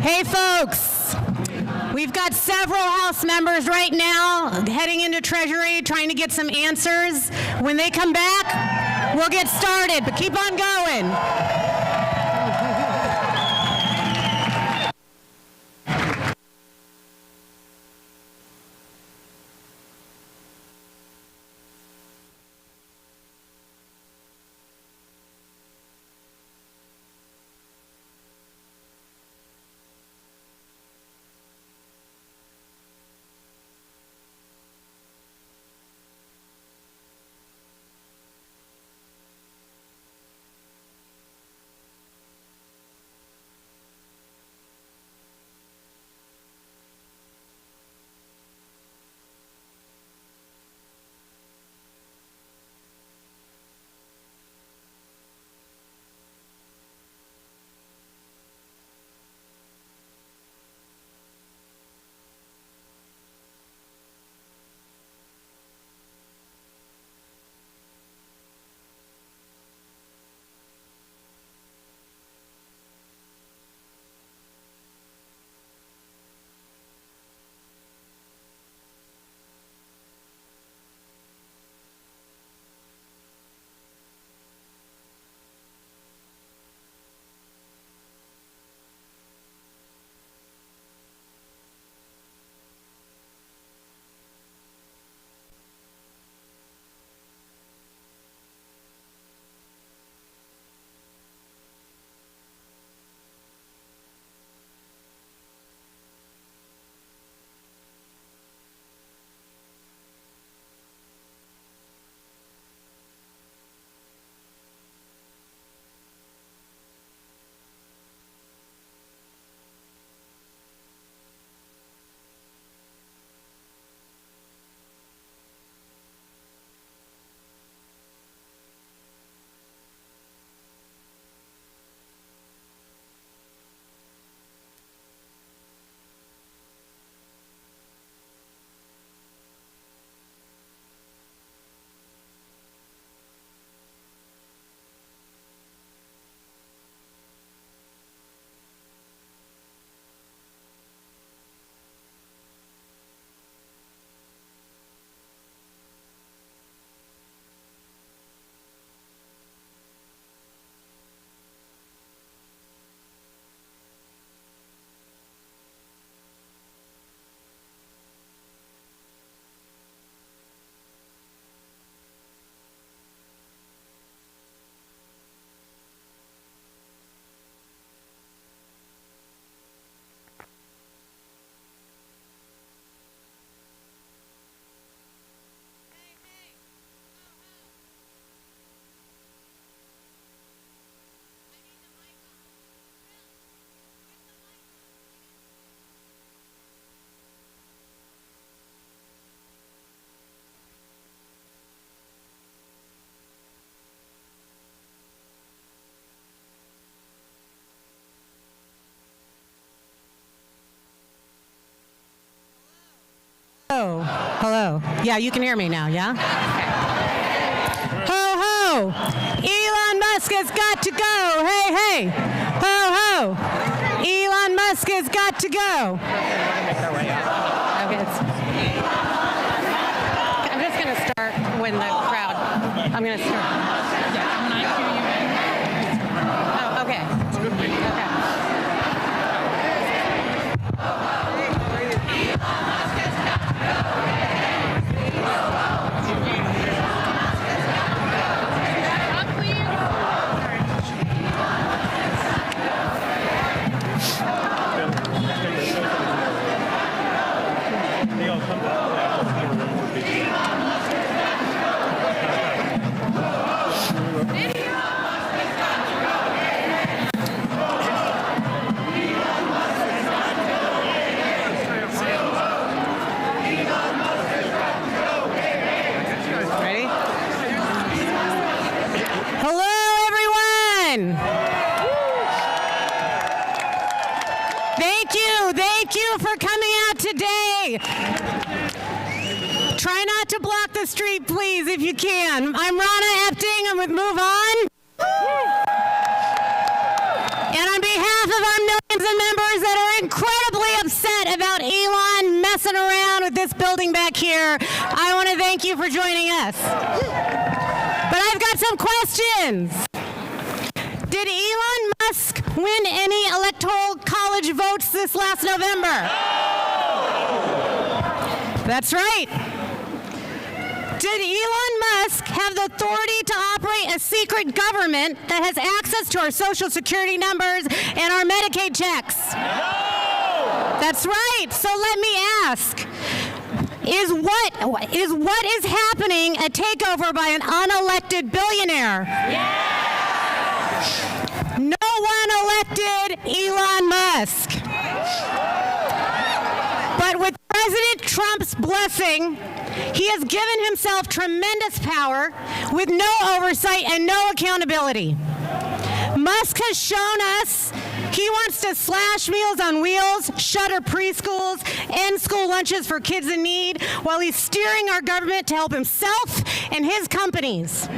Hey, folks. We've got several House members right now heading into Treasury trying to get some answers. When they come back, we'll get started, but keep on going. Hello. Yeah, you can hear me now, yeah? Okay. Ho, ho. Elon Musk has got to go. Hey, hey. Ho, ho. Elon Musk has got to go. Okay, I'm just going to start when the crowd, I'm going to start. Oh, okay. Okay. Thank you for coming out today. Try not to block the street, please, if you can. I'm Ronna Epting. I'm with Move On. And on behalf of our millions of members that are incredibly upset about Elon messing around with this building back here. I want to thank you for joining us. But I've got some questions. Did Elon Musk win any electoral college votes this last November? That's right. Did Elon Musk have the authority to operate a secret government that has access to our Social Security numbers and our Medicaid checks? No! That's right. So let me ask, is what is happening a takeover by an unelected billionaire? Yeah! No one elected Elon Musk. But with President Trump's blessing, he has given himself tremendous power with no oversight and no accountability. Musk has shown us he wants to slash Meals on Wheels, shutter preschools, end school lunches for kids in need, while he's steering our government to help himself and his companies.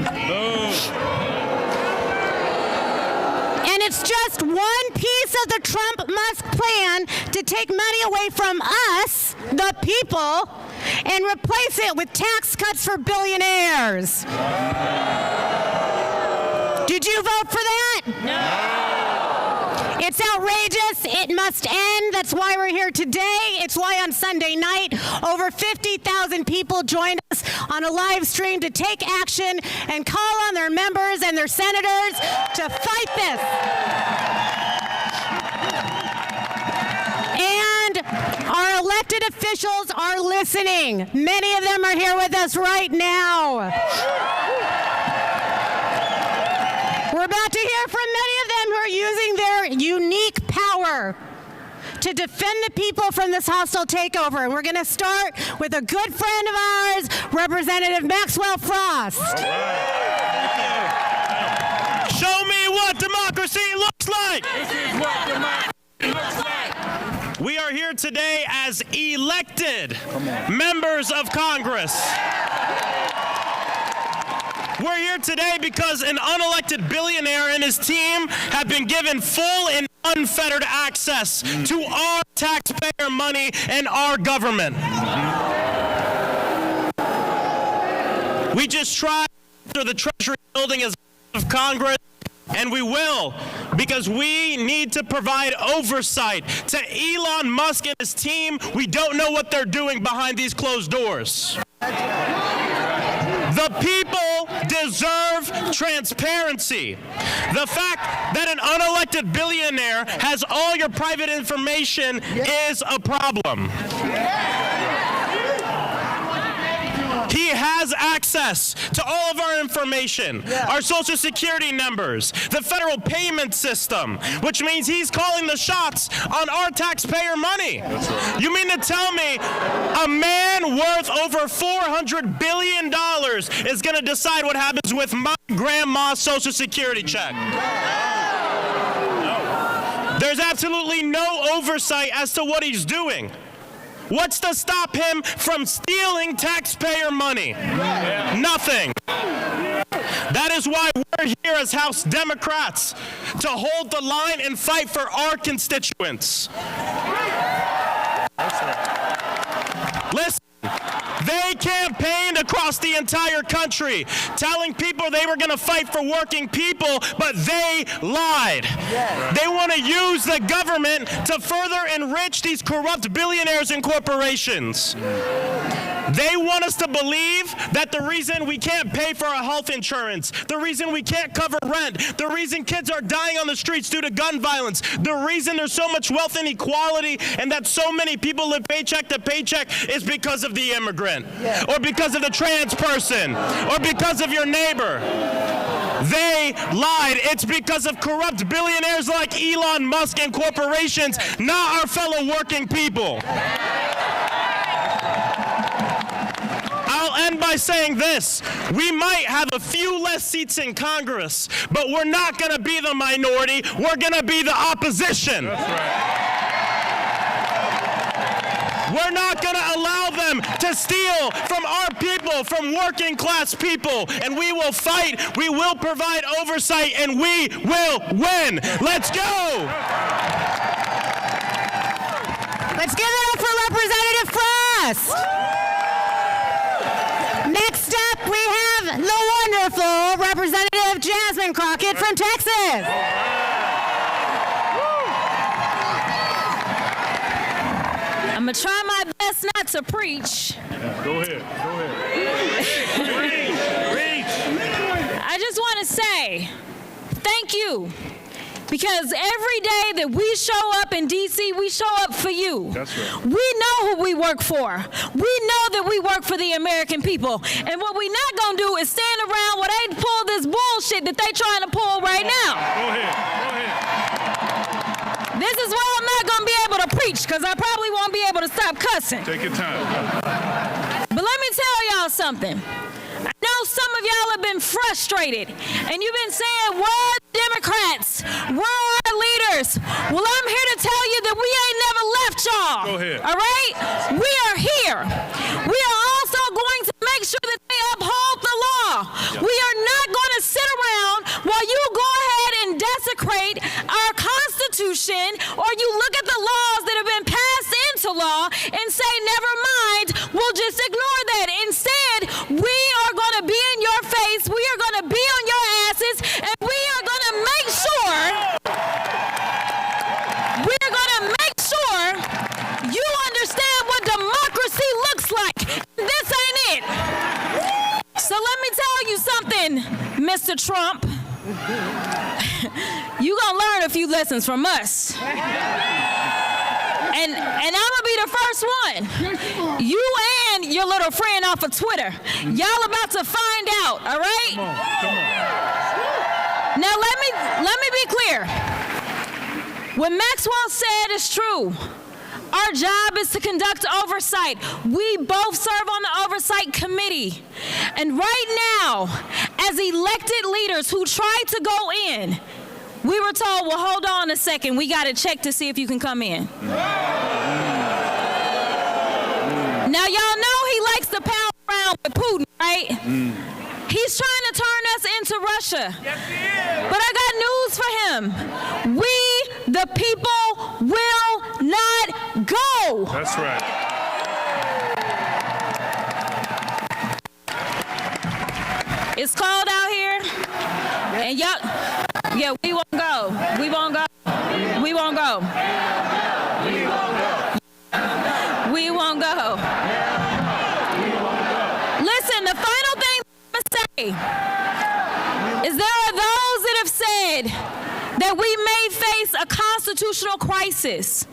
And it's just one piece of the Trump-Musk plan to take money away from us, the people, and replace it with tax cuts for billionaires. Did you vote for that? No. It's outrageous. It must end. That's why we're here today. It's why on Sunday night, over 50,000 people joined us on a live stream to take action and call on their members and their senators to fight this. And our elected officials are listening. Many of them are here with us right now. We're about to hear from many of them who are using their unique power to defend the people from this hostile takeover. And we're going to start with a good friend of ours, Representative Maxwell Frost. All right. Show me what democracy looks like. This is what democracy looks like. We are here today as elected members of Congress. We're here today because an unelected billionaire and his team have been given full and unfettered access to our taxpayer money and our government. We just tried after the Treasury building as of Congress, and we will, because we need to provide oversight to Elon Musk and his team. We don't know what they're doing behind these closed doors. The people deserve transparency. The fact that an unelected billionaire has all your private information is a problem. He has access to all of our information, our Social Security numbers, the federal payment system, which means he's calling the shots on our taxpayer money. You mean to tell me a man worth over $400 billion is going to decide what happens with my grandma's Social Security check? There's absolutely no oversight as to what he's doing. What's to stop him from stealing taxpayer money? Nothing. That is why we're here as House Democrats, to hold the line and fight for our constituents. Listen, they campaigned across the entire country telling people they were going to fight for working people, but they lied. They want to use the government to further enrich these corrupt billionaires and corporations. They want us to believe that the reason we can't pay for our health insurance, the reason we can't cover rent, the reason kids are dying on the streets due to gun violence, the reason there's so much wealth inequality and that so many people live paycheck to paycheck is because of the immigrant, or because of the trans person, or because of your neighbor. They lied. It's because of corrupt billionaires like Elon Musk and corporations, not our fellow working people. I'll end by saying this. We might have a few less seats in Congress, but we're not going to be the minority. We're going to be the opposition. That's right. We're not going to allow them to steal from our people, from working class people. And we will fight, we will provide oversight, and we will win. Let's go! bust. Next up, we have the wonderful Representative Jasmine Crockett from Texas. I'm going to try my best not to preach. Go ahead. Preach. I just want to say thank you. Because every day that we show up in D.C., we show up for you. That's right. We know who we work for. We know that we work for the American people. And what we're not going to do is stand around while they pull this bullshit that they trying to pull right now. Go ahead. This is why I'm not going to be able to preach, because I probably won't be able to stop cussing. Take your time. But let me tell y'all something. I know some of y'all have been frustrated, and you've been saying, where are the Democrats? Where are our leaders? Well, I'm here to tell you that we ain't never left y'all. Go ahead. All right? We are here. We are also going to make sure that they uphold the law. Yep. We are not going to sit around while you go ahead and desecrate our Constitution, or you look at the laws that have been passed into law and say, never mind, we'll just ignore that. Instead, we are going to be in your face, we are going to be on your asses, and we are going to make sure you understand what democracy looks like. This ain't it. So let me tell you something, Mr. Trump. You gonna learn a few lessons from us. And I'm gonna be the first one. You and your little friend off of Twitter, y'all about to find out, all right? Come on. Now let me be clear. What Maxwell said is true. Our job is to conduct oversight. We both serve on the oversight committee. And right now, as elected leaders who tried to go in, we were told, well, hold on a second. We got to check to see if you can come in. Now, y'all know he likes to pal around with Putin, right? He's trying to turn us into Russia. Yes, he is. But I got news for him. We, the people, will not go. That's right. It's cold out here, and y'all, we won't go. We won't go. We won't go. We won't go. Listen, the final thing I'm going to say is there are those that have said that we may face a constitutional crisis.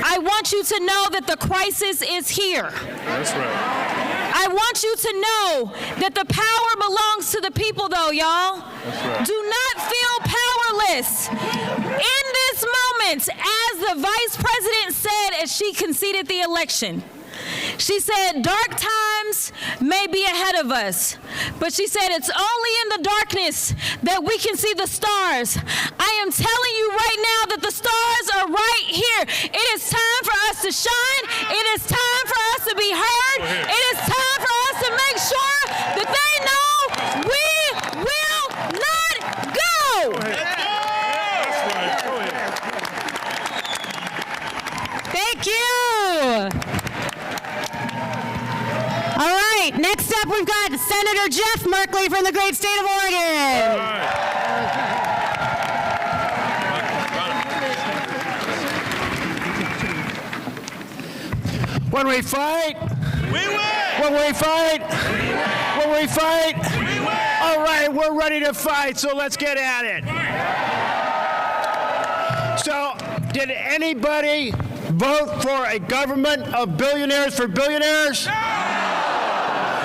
I want you to know that the crisis is here. That's right. I want you to know that the power belongs to the people, though, y'all. That's right. Do not feel powerless. In this moment, as the vice president said as she conceded the election, she said, dark times may be ahead of us, but she said it's only in the darkness that we can see the stars. I am telling you right now that the stars are right here. It is time for us to shine. It is time for us to be heard. It is time for us to make sure that they know we will not go. That's right. Go ahead. Thank you. All right, next up we've got Senator Jeff Merkley from the great state of Oregon. All right. When we fight, We win! when we fight, when we fight, We win! all right, we're ready to fight, so let's get at it. So, did anybody vote for a government of billionaires for billionaires?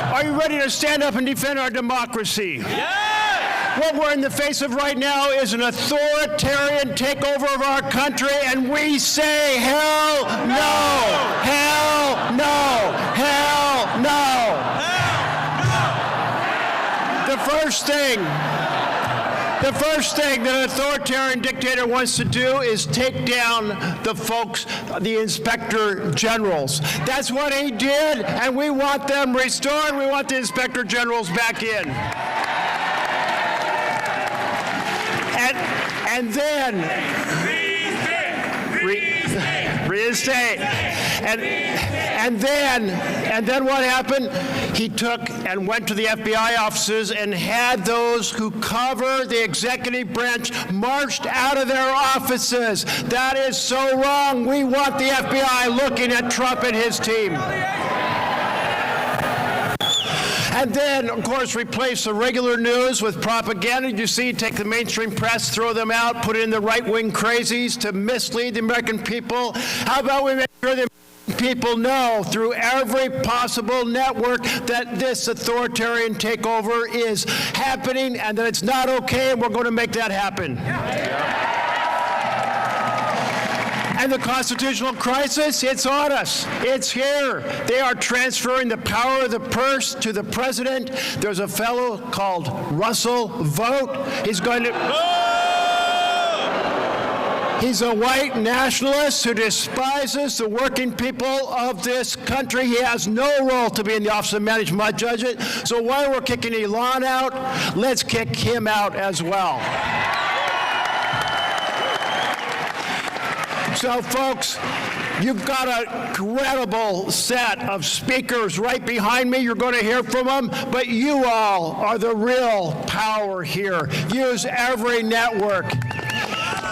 Are you ready to stand up and defend our democracy? What we're in the face of right now is an authoritarian takeover of our country, and we say, hell no! Hell no! Hell no! The first thing that an authoritarian dictator wants to do is take down the folks, the inspector generals. That's what he did, and we want them restored. We want the inspector generals back in. And then reinstate. And then what happened? He took and went to the FBI offices and had those who cover the executive branch marched out of their offices. That is so wrong. We want the FBI looking at Trump and his team. And then, of course, replace the regular news with propaganda. You see, take the mainstream press, throw them out, put in the right-wing crazies to mislead the American people. How about we make sure the people know through every possible network that this authoritarian takeover is happening and that it's not okay, and we're going to make that happen. And the constitutional crisis, it's on us. It's here. They are transferring the power of the purse to the president. There's a fellow called Russell Vogt. He's a white nationalist who despises the working people of this country. He has no role to be in the Office of Management Budget. So while we're kicking Elon out, let's kick him out as well. So, folks, you've got a credible set of speakers right behind me. You're going to hear from them, but you all are the real power here. Use every network.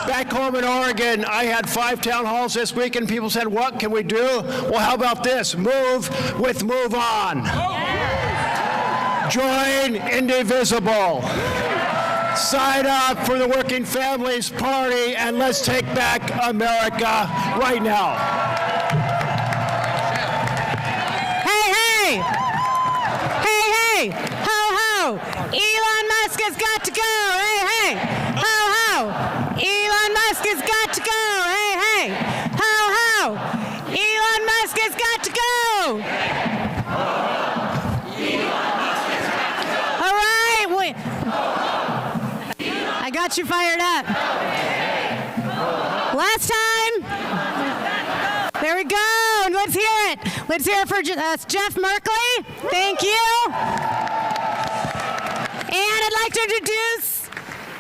Back home in Oregon, I had 5 town halls this week, and people said, what can we do? Well, how about this? Move with Move On. Join Indivisible. Sign up for the Working Families Party, and let's take back America right now. Hey, hey! Hey, hey! Ho, ho! Elon Musk has got to go! Hey, hey! Ho, ho! Elon Musk has got to go! Hey, hey! Ho, ho! Elon Musk has got to go! All right, I got you fired up. Last time. There we go. Let's hear it. Let's hear it for Jeff Merkley. Thank you. And I'd like to introduce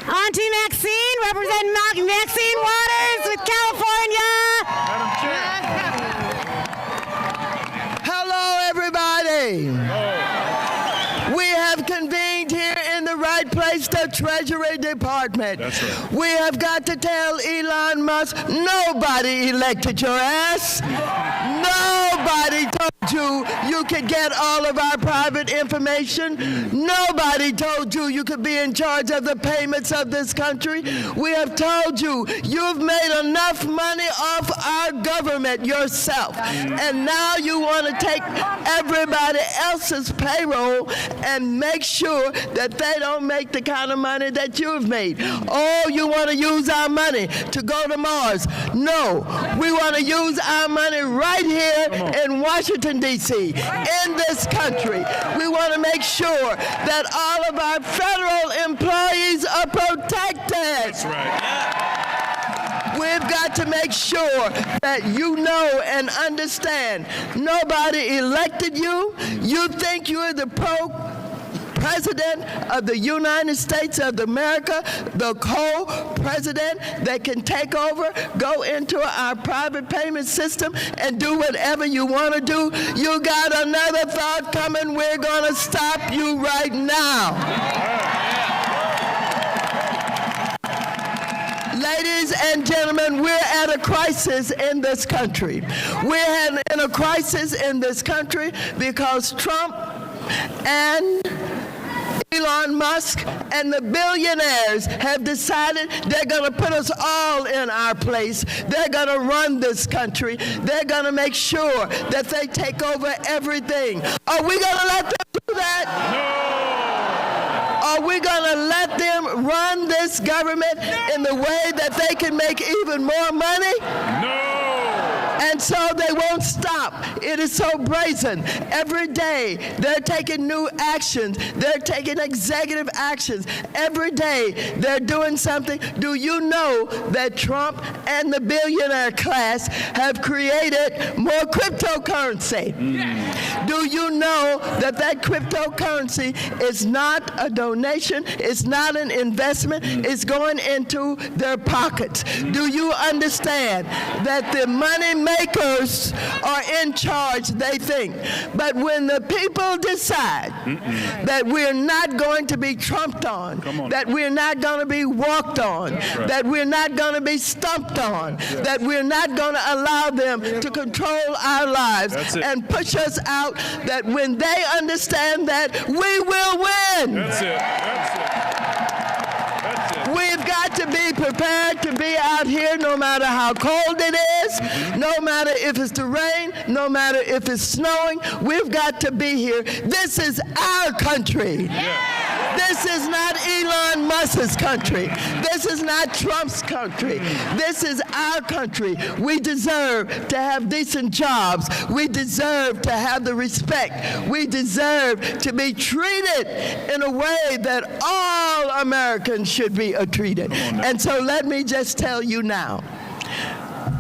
Auntie Maxine, representing Maxine Waters with California. Hello, everybody. We have convened here in the right place, the Treasury Department. That's right. We have got to tell Elon Musk, nobody elected your ass. Nobody told you could get all of our private information. Nobody told you could be in charge of the payments of this country. We have told you've made enough money off our government yourself. And now you want to take everybody else's payroll and make sure that they don't make the kind of money that you've made. Oh, you want to use our money to go to Mars. No, we want to use our money right here in Washington, D.C., in this country. We want to make sure that all of our federal employees are protected. That's right. We've got to make sure that you know and understand nobody elected you. You think you're the President of the United States of America, the co-president that can take over, go into our private payment system and do whatever you want to do. You got another thought coming. We're going to stop you right now. Ladies and gentlemen, we're at a crisis in this country. We're in a crisis in this country because Trump and Elon Musk and the billionaires have decided they're going to put us all in our place. They're going to run this country. They're going to make sure that they take over everything. Are we going to let them do that? No. Are we going to let them run this government in the way that they can make even more money? No. And so they won't stop. It is so brazen. Every day they're taking new actions. They're taking executive actions. Every day they're doing something. Do you know that Trump and the billionaire class have created more cryptocurrency? Do you know that that cryptocurrency is not a donation, it's not an investment, it's going into their pockets? Do you understand that the money makers are in charge, they think? But when the people decide that we're not going to be trumped on, that we're not going to be walked on, that we're not going to be stumped on, that we're not going to allow them to control our lives and push us out, that when they understand that, we will win. That's it. That's it. We've got to be prepared to be out here no matter how cold it is, no matter if it's the rain, no matter if it's snowing. We've got to be here. This is our country. This is not Elon Musk's country. This is not Trump's country. This is our country. We deserve to have decent jobs. We deserve to have the respect. We deserve to be treated in a way that all Americans should be treated. And so let me just tell you now,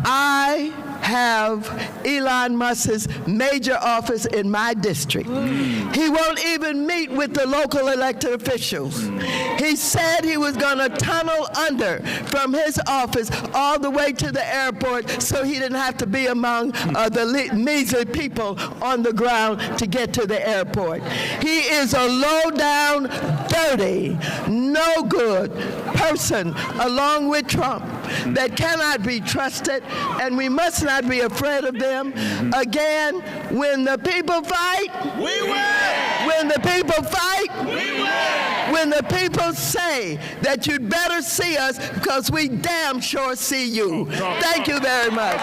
I have Elon Musk's major office in my district. He won't even meet with the local elected officials. He said he was going to tunnel under from his office all the way to the airport so he didn't have to be among the measly people on the ground to get to the airport. He is a low-down, dirty, no good person along with Trump that cannot be trusted, and we must not be afraid of them. Again, when the people fight, we win. When the people fight, we win. When the people say that you'd better see us because we damn sure see you. Thank you very much.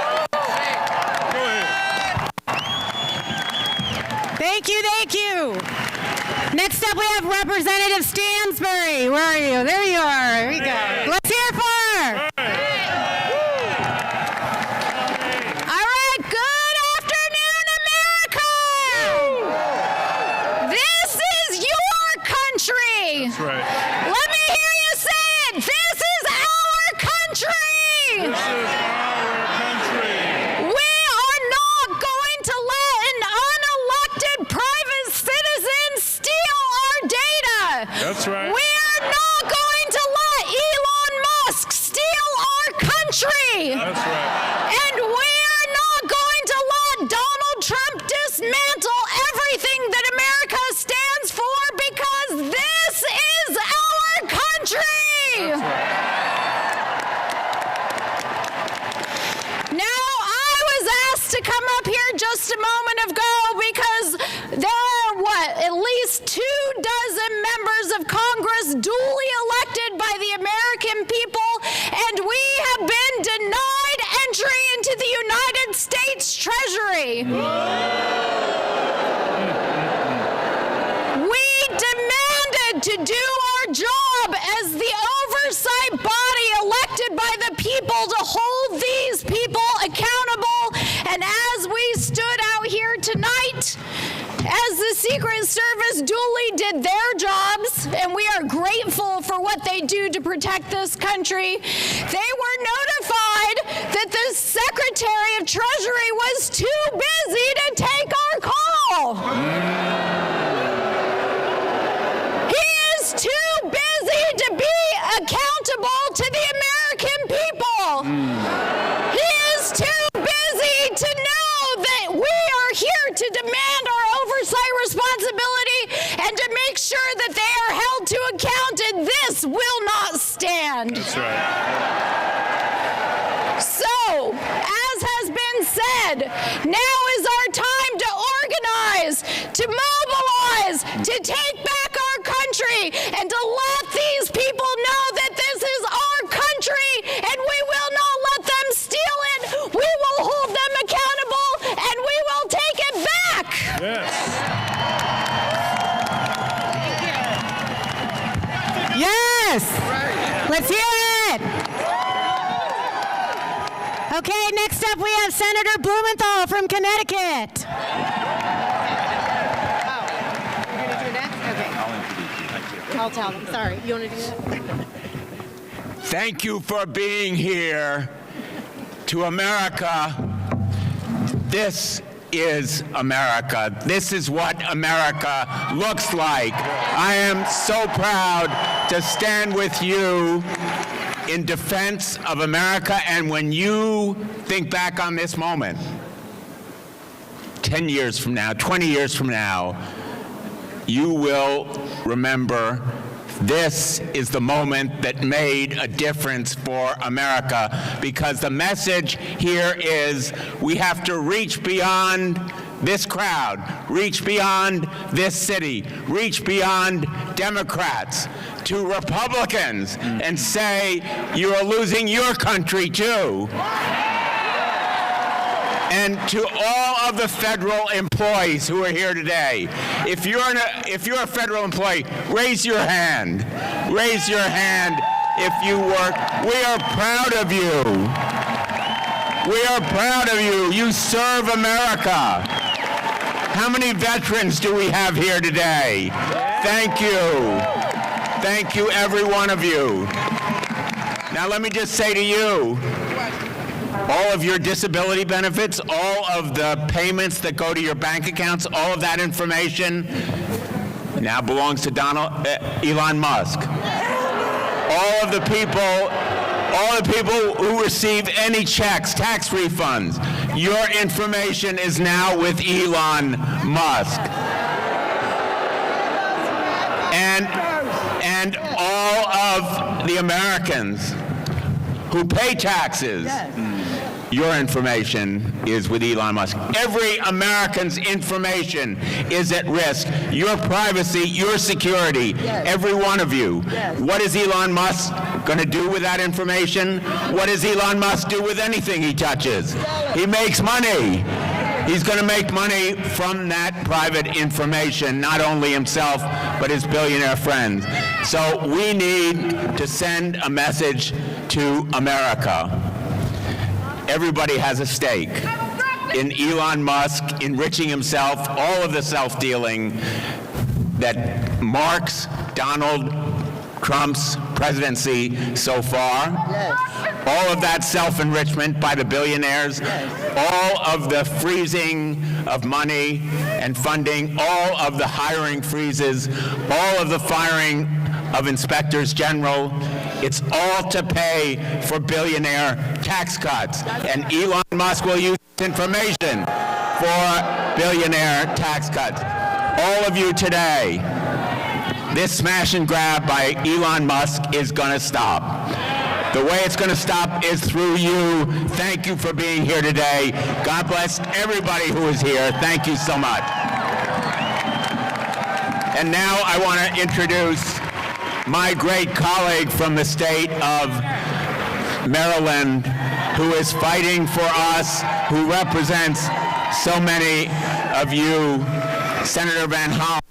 Thank you, thank you. Next up, we have Representative Stansbury. Where are you? There you are. Here we go. Let's hear it for her. All right, good afternoon, America. This is your country. That's right. Let me hear you say it. This is our country. This is our country. We are not going to let an unelected private citizen steal our data. That's right. We are not going to let Elon Musk steal our country. That's right. And we are not going to let Donald Trump dismantle everything that America stands for because this is our country. Now, I was asked to come up here just a moment ago because there are, at least 24 members of Congress duly elected by the American people, and we have been denied entry into the United States Treasury. We demanded to do our job as the oversight body elected by the people to hold these people accountable, and as we stood out here tonight, as the Secret Service duly did their jobs, and we are grateful for what they do to protect this country, they were notified that the Secretary of Treasury was too busy to take our call. He is too busy to be accountable to the American people. He is too busy to know that we are here to demand our oversight responsibility and to make sure that they are held to account, and this will not stand. That's right. So, as has been said, now is our time to organize, to mobilize, to take back our country, and to let these people know that this is our country, and we will not let them steal it. We will hold them accountable, and we will take it back. Yes. Yes. Let's hear it. Okay, next up we have Senator Blumenthal from Connecticut. I'll tell them. Sorry. You want to do that? Thank you for being here. To America, this is America. This is what America looks like. I am so proud to stand with you in defense of America. And when you think back on this moment, 10 years from now, 20 years from now, you will remember this is the moment that made a difference for America, because the message here is we have to reach beyond this crowd, reach beyond this city, reach beyond Democrats to Republicans and say you are losing your country too. And to all of the federal employees who are here today, if you're a federal employee, raise your hand. Raise your hand if you work. We are proud of you. We are proud of you. You serve America. How many veterans do we have here today? Thank you. Thank you, every one of you. Now let me just say to you, all of your disability benefits, all of the payments that go to your bank accounts, all of that information now belongs to Elon Musk. All of the people who receive any checks, tax refunds, your information is now with Elon Musk. And all of the Americans who pay taxes, your information is with Elon Musk. Every American's information is at risk. Your privacy, your security, every one of you. What is Elon Musk going to do with that information? What does Elon Musk do with anything he touches? He makes money. He's going to make money from that private information, not only himself, but his billionaire friends. So we need to send a message to America. Everybody has a stake in Elon Musk enriching himself, all of the self-dealing that marks Donald Trump's presidency so far. All of that self-enrichment by the billionaires, all of the freezing of money and funding, all of the hiring freezes, all of the firing of inspectors general. It's all to pay for billionaire tax cuts. And Elon Musk will use this information for billionaire tax cuts. All of you today, this smash and grab by Elon Musk is going to stop. The way it's going to stop is through you. Thank you for being here today. God bless everybody who is here. Thank you so much. And now I want to introduce my great colleague from the state of Maryland, who is fighting for us, who represents so many of you, Senator Van Hollen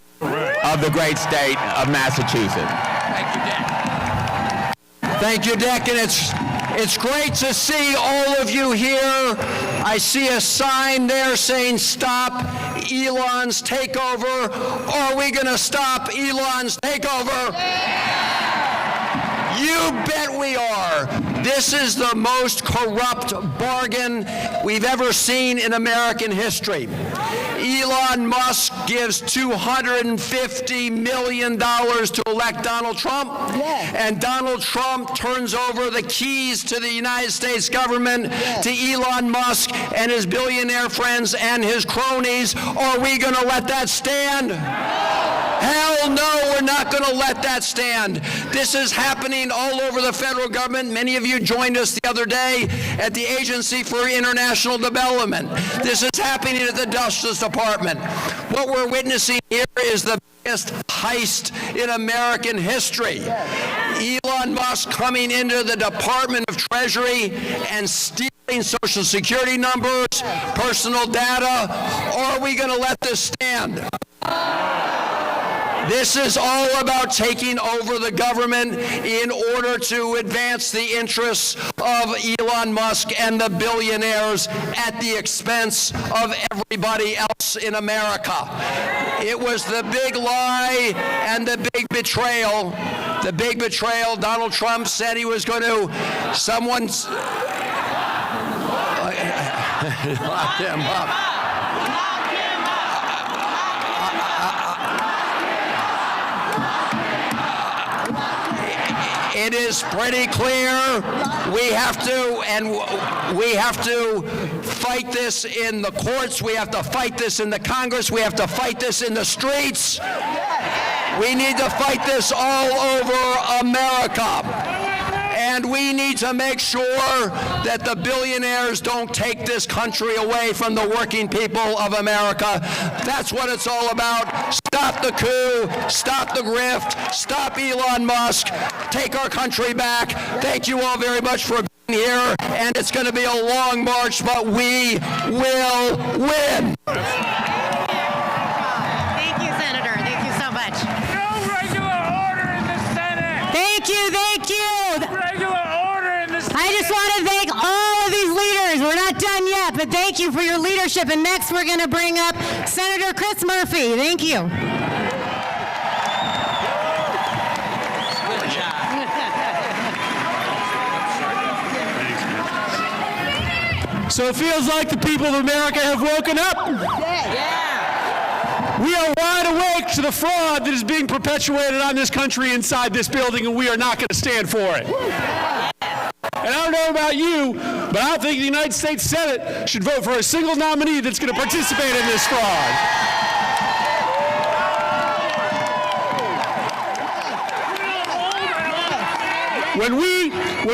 of the great state of Massachusetts. Thank you, Dick. Thank you, Dick, and it's great to see all of you here. I see a sign there saying, "Stop Elon's takeover." Are we going to stop Elon's takeover? You bet we are. This is the most corrupt bargain we've ever seen in American history. Elon Musk gives $250 million to elect Donald Trump, and Donald Trump turns over the keys to the United States government to Elon Musk and his billionaire friends and his cronies. Are we going to let that stand? Hell no, we're not going to let that stand. This is happening all over the federal government. Many of you joined us the other day at the Agency for International Development. This is happening at the Justice Department. What we're witnessing here is the biggest heist in American history. Elon Musk coming into the Department of Treasury and stealing Social Security numbers, personal data. Are we going to let this stand? This is all about taking over the government in order to advance the interests of Elon Musk and the billionaires at the expense of everybody else in America. It was the big lie and the big betrayal. The big betrayal. Donald Trump said he was going to, someone's, lock him up. It is pretty clear we have to fight this in the courts, we have to fight this in the Congress, we have to fight this in the streets. We need to fight this all over America. And we need to make sure that the billionaires don't take this country away from the working people of America. That's what it's all about. Stop the coup, stop the grift, stop Elon Musk, take our country back. Thank you all very much for being here, and it's going to be a long march, but we will win. Thank you, Senator. Thank you so much. No regular order in the Senate. Thank you, thank you. Regular order in the Senate. I just want to thank all of these leaders. We're not done yet, but thank you for your leadership. And next, we're going to bring up Senator Chris Murphy. Thank you. So it feels like the people of America have woken up. We are wide awake to the fraud that is being perpetuated on this country inside this building, and we are not going to stand for it. And I don't know about you, but I don't think the United States Senate should vote for a single nominee that's going to participate in this fraud. When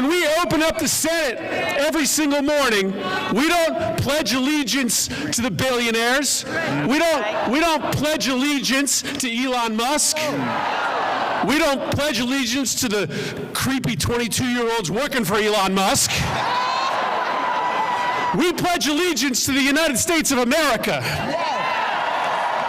we open up the Senate every single morning, we don't pledge allegiance to the billionaires. We don't pledge allegiance to Elon Musk. We don't pledge allegiance to the creepy 22-year-olds working for Elon Musk. We pledge allegiance to the United States of America.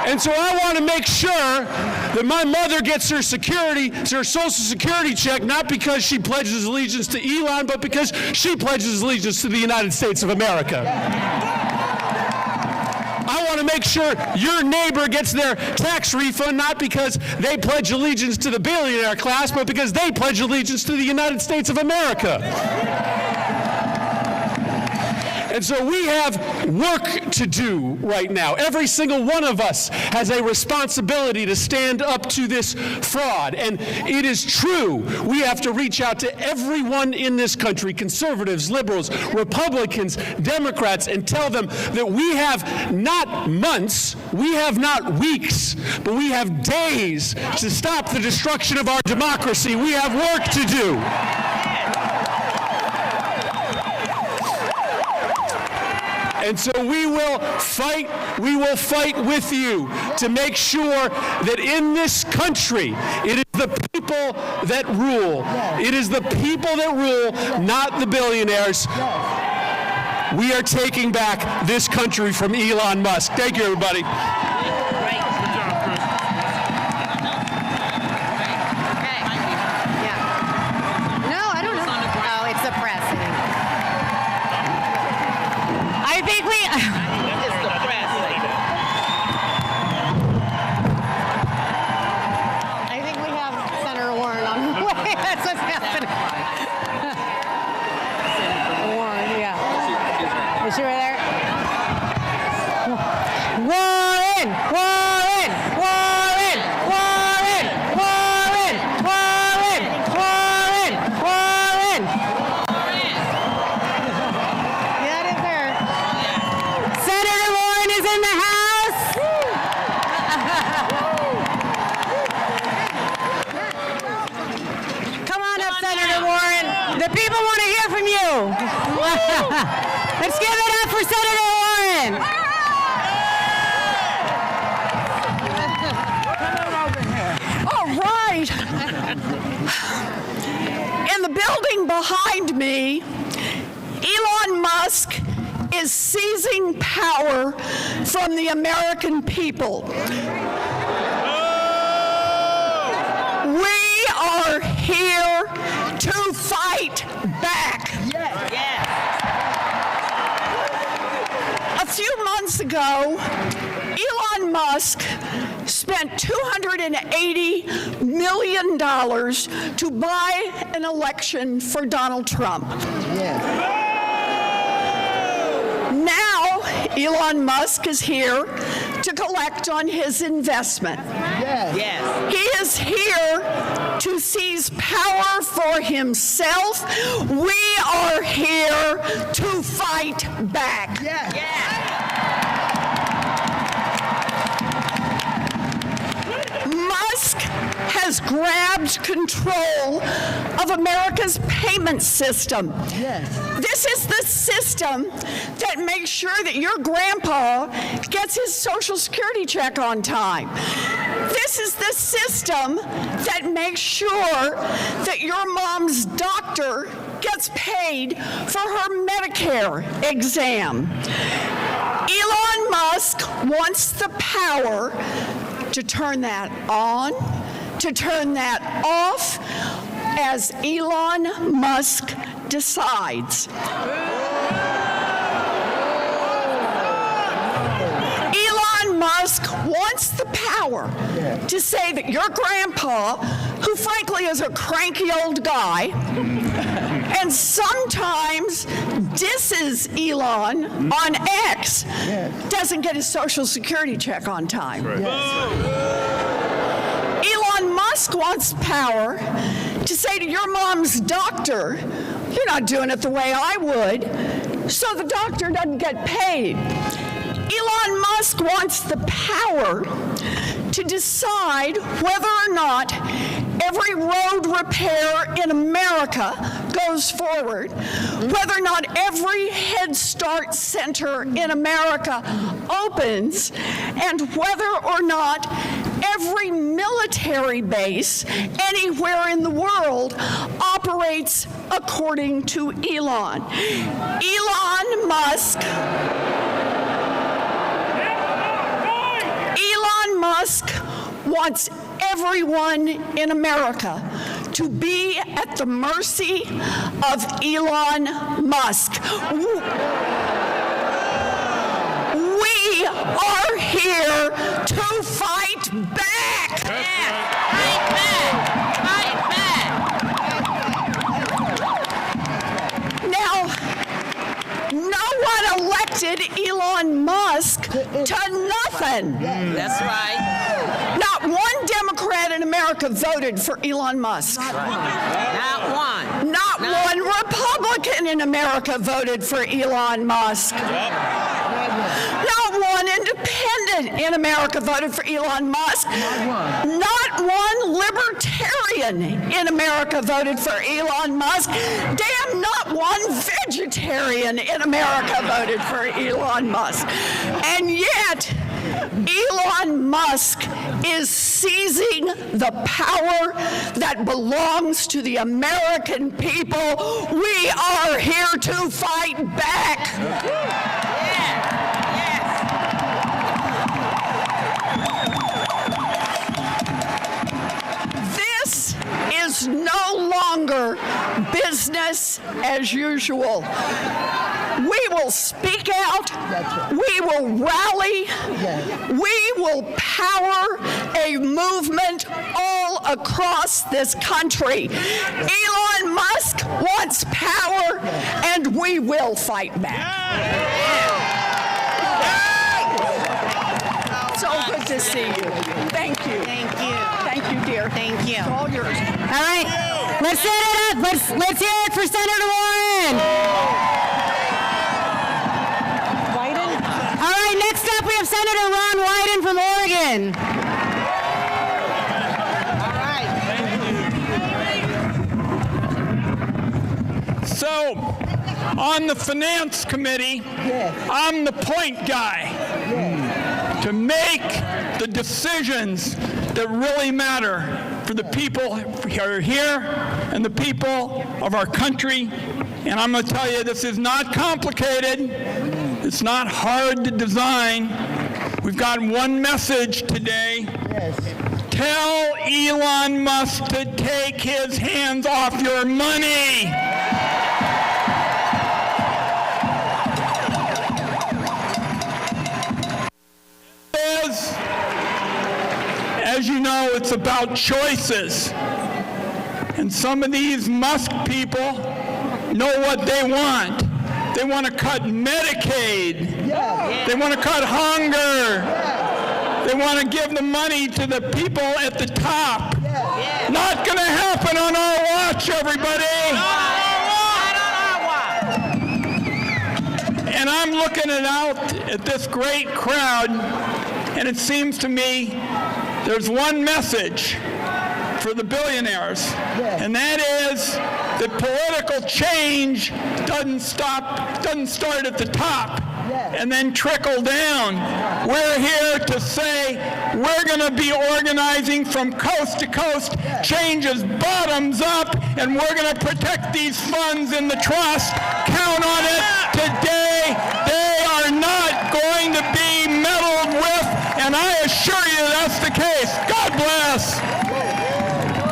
And so I want to make sure that my mother gets her Social Security check, not because she pledges allegiance to Elon, but because she pledges allegiance to the United States of America. I want to make sure your neighbor gets their tax refund, not because they pledge allegiance to the billionaire class, but because they pledge allegiance to the United States of America. And so we have work to do right now. Every single one of us has a responsibility to stand up to this fraud. And it is true, we have to reach out to everyone in this country, conservatives, liberals, Republicans, Democrats, and tell them that we have not months, we have not weeks, but we have days to stop the destruction of our democracy. We have work to do. And so we will fight with you to make sure that in this country, it is the people that rule. It is the people that rule, not the billionaires. We are taking back this country from Elon Musk. Thank you, everybody. Let's give it up for Senator Warren. All right. In the building behind me, Elon Musk is seizing power from the American people. here to fight back. A few months ago, Elon Musk spent $280 million to buy an election for Donald Trump. Now, Elon Musk is here to collect on his investment. He is here to seize power for himself. We are here to fight back. Musk has grabbed control of America's payment system. This is the system that makes sure that your grandpa gets his Social Security check on time. This is the system that makes sure that your mom's doctor gets paid for her Medicare exam. Elon Musk wants the power to turn that on, to turn that off, as Elon Musk decides. Elon Musk wants the power to say that your grandpa, who frankly is a cranky old guy, and sometimes disses Elon on X, doesn't get his Social Security check on time. Elon Musk wants power to say to your mom's doctor, you're not doing it the way I would, so the doctor doesn't get paid. Elon Musk wants the power to decide whether or not every road repair in America goes forward, whether or not every Head Start center in America opens, and whether or not every military base anywhere in the world operates according to Elon. Elon Musk wants everyone in America to be at the mercy of Elon Musk. We are here to fight back. Fight back. Now, no one elected Elon Musk to nothing. That's right. Not one Democrat in America voted for Elon Musk. Not one. Not one Republican in America voted for Elon Musk. Not one independent in America voted for Elon Musk. Not one libertarian in America voted for Elon Musk. Damn, not one vegetarian in America voted for Elon Musk. And yet, Elon Musk is seizing the power that belongs to the American people. We are here to fight back. This is no longer business as usual. We will speak out. We will rally. We will power a movement all across this country. Elon Musk wants power, and we will fight back. So good to see you. Thank you. Thank you. Thank you, dear. Thank you. It's all yours. All right, let's set it up. Let's hear it for Senator Warren. All right, next up we have Senator Ron Wyden from Oregon. So, on the Finance Committee, I'm the point guy to make the decisions that really matter for the people who are here and the people of our country. And I'm going to tell you, this is not complicated. It's not hard to design. We've got one message today. Tell Elon Musk to take his hands off your money. As you know, it's about choices. And some of these Musk people know what they want. They want to cut Medicaid. They want to cut hunger. They want to give the money to the people at the top. Not going to happen on our watch, everybody. And I'm looking at this great crowd, and it seems to me there's one message for the billionaires, and that is that political change doesn't start at the top and then trickle down. We're here to say we're going to be organizing from coast to coast, changes bottoms up, and we're going to protect these funds in the trust. Count on it today. They are not going to be meddled with, and I assure you that's the case. God bless.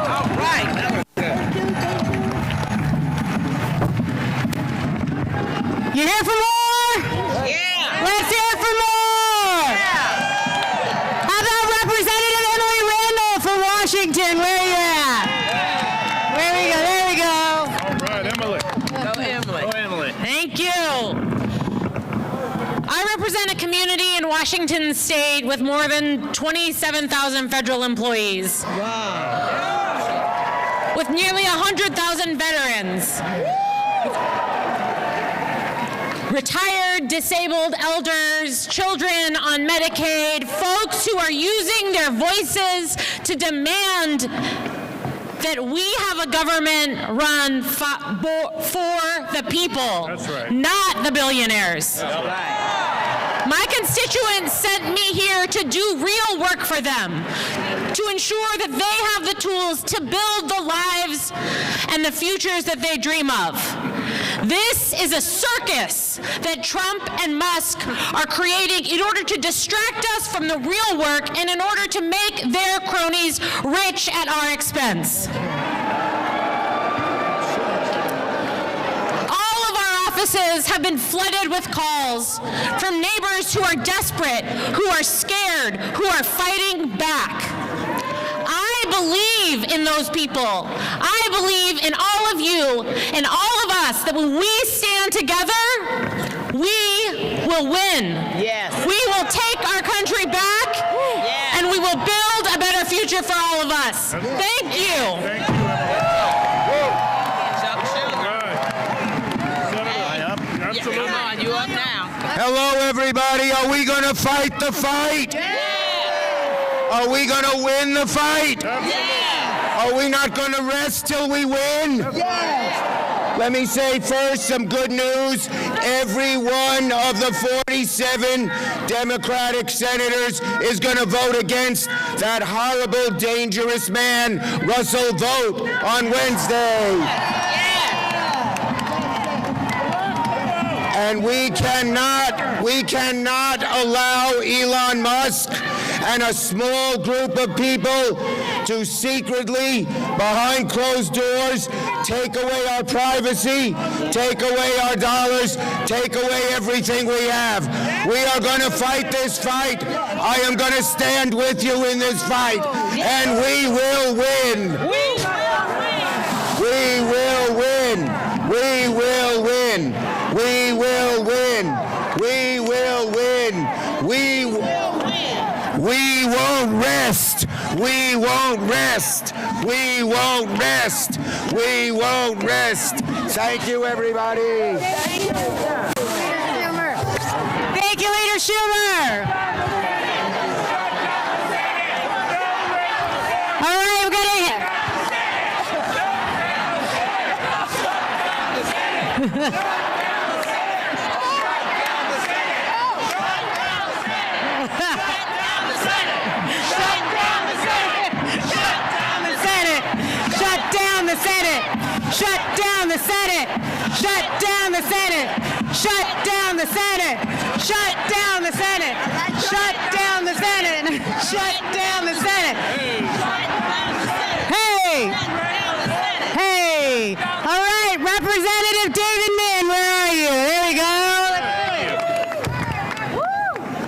All right. You here for more? Yeah. Let's hear for more. How about Representative Emily Randall from Washington? Where are you at? There we go. All right, Emily. Go, Emily. Go, Emily. Thank you. I represent a community in Washington State with more than 27,000 federal employees. Wow. With nearly 100,000 veterans. Retired, disabled elders, children on Medicaid, folks who are using their voices to demand that we have a government run for the people, That's right. not the billionaires. All right. My constituents sent me here to do real work for them, to ensure that they have the tools to build the lives and the futures that they dream of. This is a circus that Trump and Musk are creating in order to distract us from the real work and in order to make their cronies rich at our expense. All of our offices have been flooded with calls from neighbors who are desperate, who are scared, who are fighting back. I believe in those people. I believe in all of you and all of us that when we stand together, we will win. Yes. We will take our country back, Yes. and we will build a better future for all of us. Thank you. Thank you, Emily. Chuck Schumer. Absolutely. Come on, you up now. Hello, everybody. Are we going to fight the fight? Are we going to win the fight? Are we not going to rest till we win? Let me say first some good news. Every one of the 47 Democratic senators is going to vote against that horrible, dangerous man, Russell Vogt, on Wednesday. And we cannot allow Elon Musk and a small group of people to secretly, behind closed doors, take away our privacy, take away our dollars, take away everything we have. We are going to fight this fight. I am going to stand with you in this fight, and we will win. We will win. We will win. We will win. We will win. We won't rest. We won't rest. We won't rest. We won't rest. Thank you, everybody. Thank you, Leader Schumer. All right, we're going Shut down the Senate! Shut down the Senate! Shut down the Senate! Shut down the Senate! Shut down the Senate! Shut down the Senate! Shut down the Senate!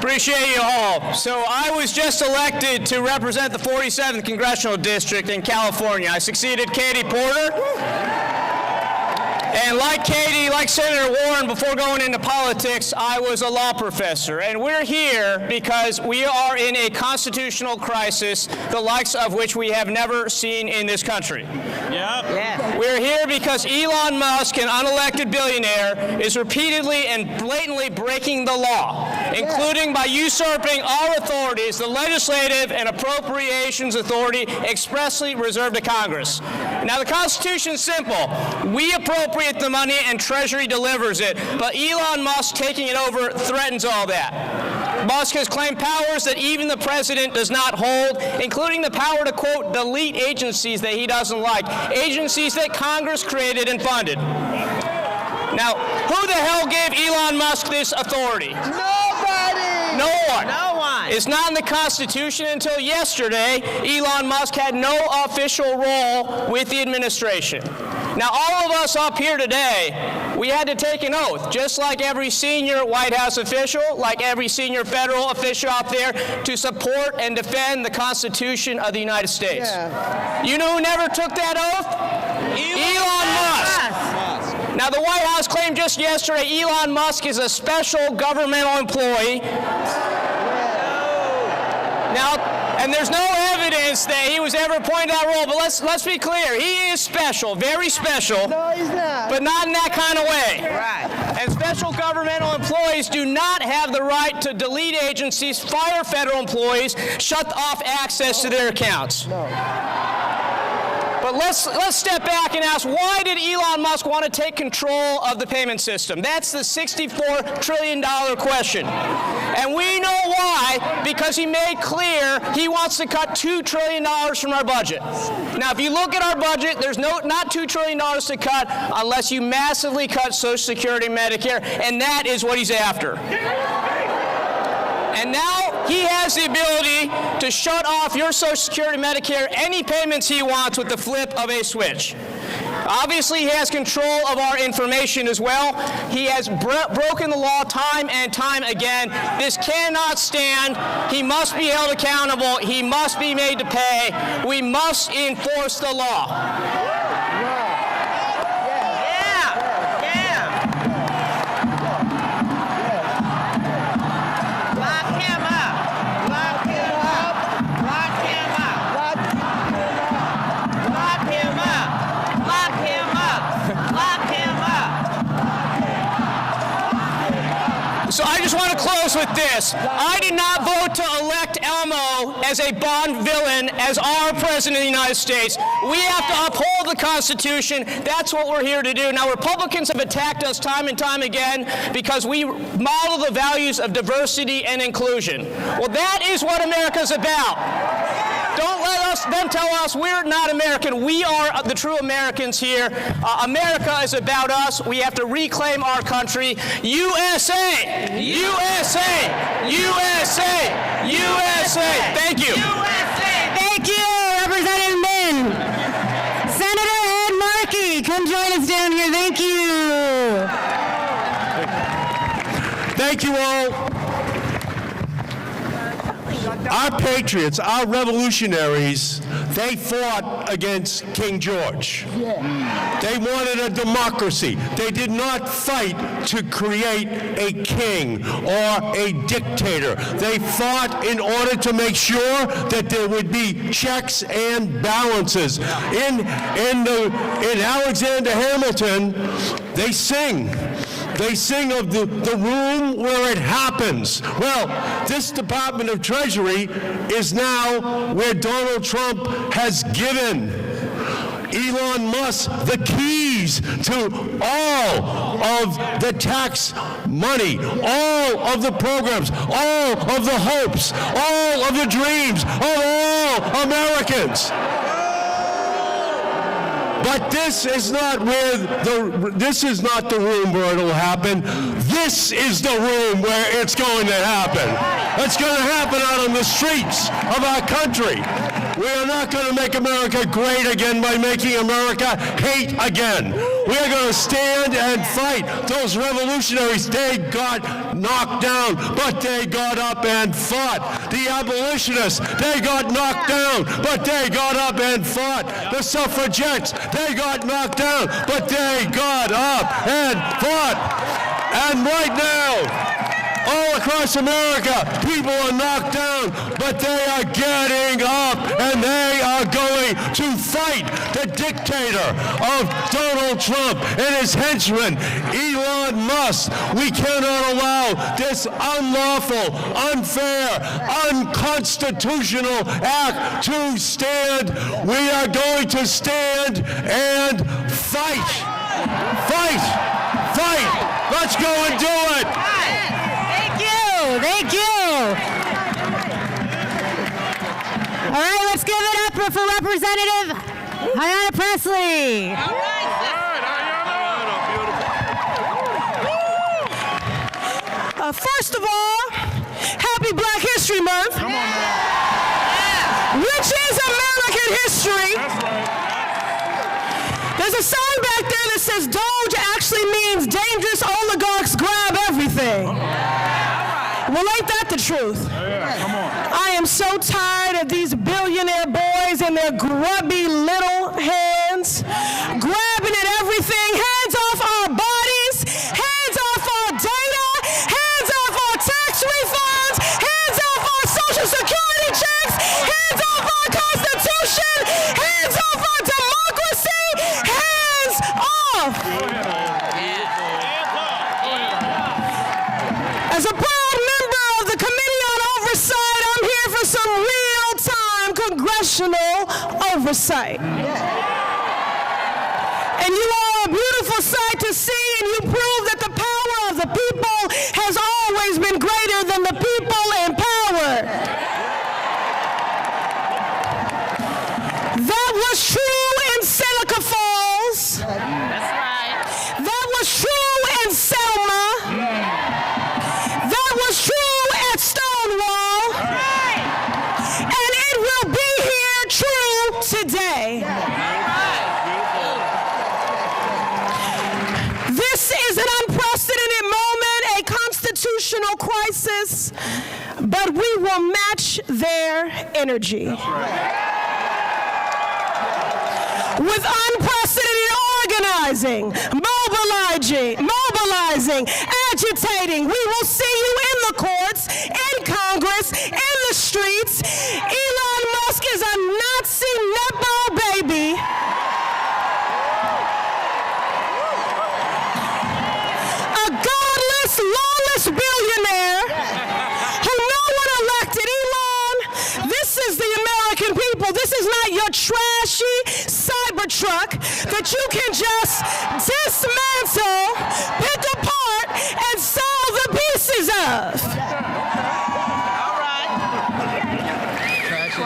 Appreciate you all. So I was just elected to represent the 47th Congressional District in California. I succeeded Katie Porter. And like Katie, like Senator Warren, before going into politics, I was a law professor. And we're here because we are in a constitutional crisis, the likes of which we have never seen in this country. Yes. We're here because Elon Musk, an unelected billionaire, is repeatedly and blatantly breaking the law, including by usurping our authorities, the legislative and appropriations authority expressly reserved to Congress. Now, the Constitution is simple. We appropriate the money and Treasury delivers it, but Elon Musk taking it over threatens all that. Musk has claimed powers that even the president does not hold, including the power to, quote, delete agencies that he doesn't like, agencies that Congress created and funded. Now, who the hell gave Elon Musk this authority? Nobody! No one. No one. It's not in the Constitution. Until yesterday, Elon Musk had no official role with the administration. Now, all of us up here today, we had to take an oath, just like every senior White House official, like every senior federal official out there, to support and defend the Constitution of the United States. Yeah. You know who never took that oath? Elon Musk. Now, the White House claimed just yesterday Elon Musk is a special governmental employee. Now, and there's no evidence that he was ever appointed that role, but let's be clear. He is special, very special. No, he's not. But not in that kind of way. Right. And special governmental employees do not have the right to delete agencies, fire federal employees, shut off access to their accounts. But let's step back and ask, why did Elon Musk want to take control of the payment system? That's the $64 trillion question. And we know why, because he made clear he wants to cut $2 trillion from our budget. Now, if you look at our budget, there's not $2 trillion to cut unless you massively cut Social Security and Medicare, and that is what he's after. And now he has the ability to shut off your Social Security, Medicare, any payments he wants with the flip of a switch. Obviously, he has control of our information as well. He has broken the law time and time again. This cannot stand. He must be held accountable. He must be made to pay. We must enforce the law. So I just want to close with this. I did not vote to elect Elmo as a Bond villain as our President of the United States. We have to uphold the Constitution. That's what we're here to do. Now, Republicans have attacked us time and time again because we model the values of diversity and inclusion. Well, that is what America's about. Don't let them tell us we're not American. We are the true Americans here. America is about us. We have to reclaim our country. USA! USA! USA! USA! Thank you. Thank you, Representative Min. Senator Ed Markey, come join us down here. Thank you. Thank you all. Our patriots, our revolutionaries, they fought against King George. They wanted a democracy. They did not fight to create a king or a dictator. They fought in order to make sure that there would be checks and balances. In Alexander Hamilton, they sing. They sing of the room where it happens. Well, this Department of Treasury is now where Donald Trump has given Elon Musk the keys to all of the tax money, all of the programs, all of the hopes, all of the dreams of all Americans. But this is not the room where it'll happen. This is the room where it's going to happen. It's going to happen out on the streets of our country. We are not going to make America great again by making America hate again. We are going to stand and fight. Those revolutionaries, they got knocked down, but they got up and fought. The abolitionists, they got knocked down, but they got up and fought. The suffragettes, they got knocked down, but they got up and fought. And right now, all across America, people are knocked down, but they are getting up, and they are going to fight the dictator of Donald Trump and his henchman, Elon Musk. We cannot allow this unlawful, unfair, unconstitutional act to stand. We are going to stand and fight. Fight! Fight! Let's go and do it! Thank you. All right, let's give it up for Representative Ayanna Pressley. First of all, happy Black History Month, which is American history. There's a sign back there that says Doge actually means dangerous oligarchs grab everything. Well, ain't that the truth? I am so tired of these billionaire boys and their grubby little hands grabbing at everything. Hands off our bodies, hands off our data, hands off our tax refunds, hands off our Social Security checks, hands off our Constitution, hands off our democracy, hands off. As a proud member of the Committee on Oversight, I'm here for some real-time congressional oversight. And you are a beautiful sight to see, and you prove that the power of the people has always been greater than the people in power. That was true in Seneca Falls. That's right. That was true in Selma. That was true at Stonewall. And it will be here true today. This is an unprecedented moment, a constitutional crisis, but we will match their energy. With unprecedented organizing, mobilizing, agitating. We will see you in the courts, in Congress, in the streets. Elon Musk is a Nazi nutball baby. A godless, lawless billionaire who no one elected. Elon, this is the American people. This is not your trashy Cybertruck that you can just dismantle, pick apart, and sell the pieces of.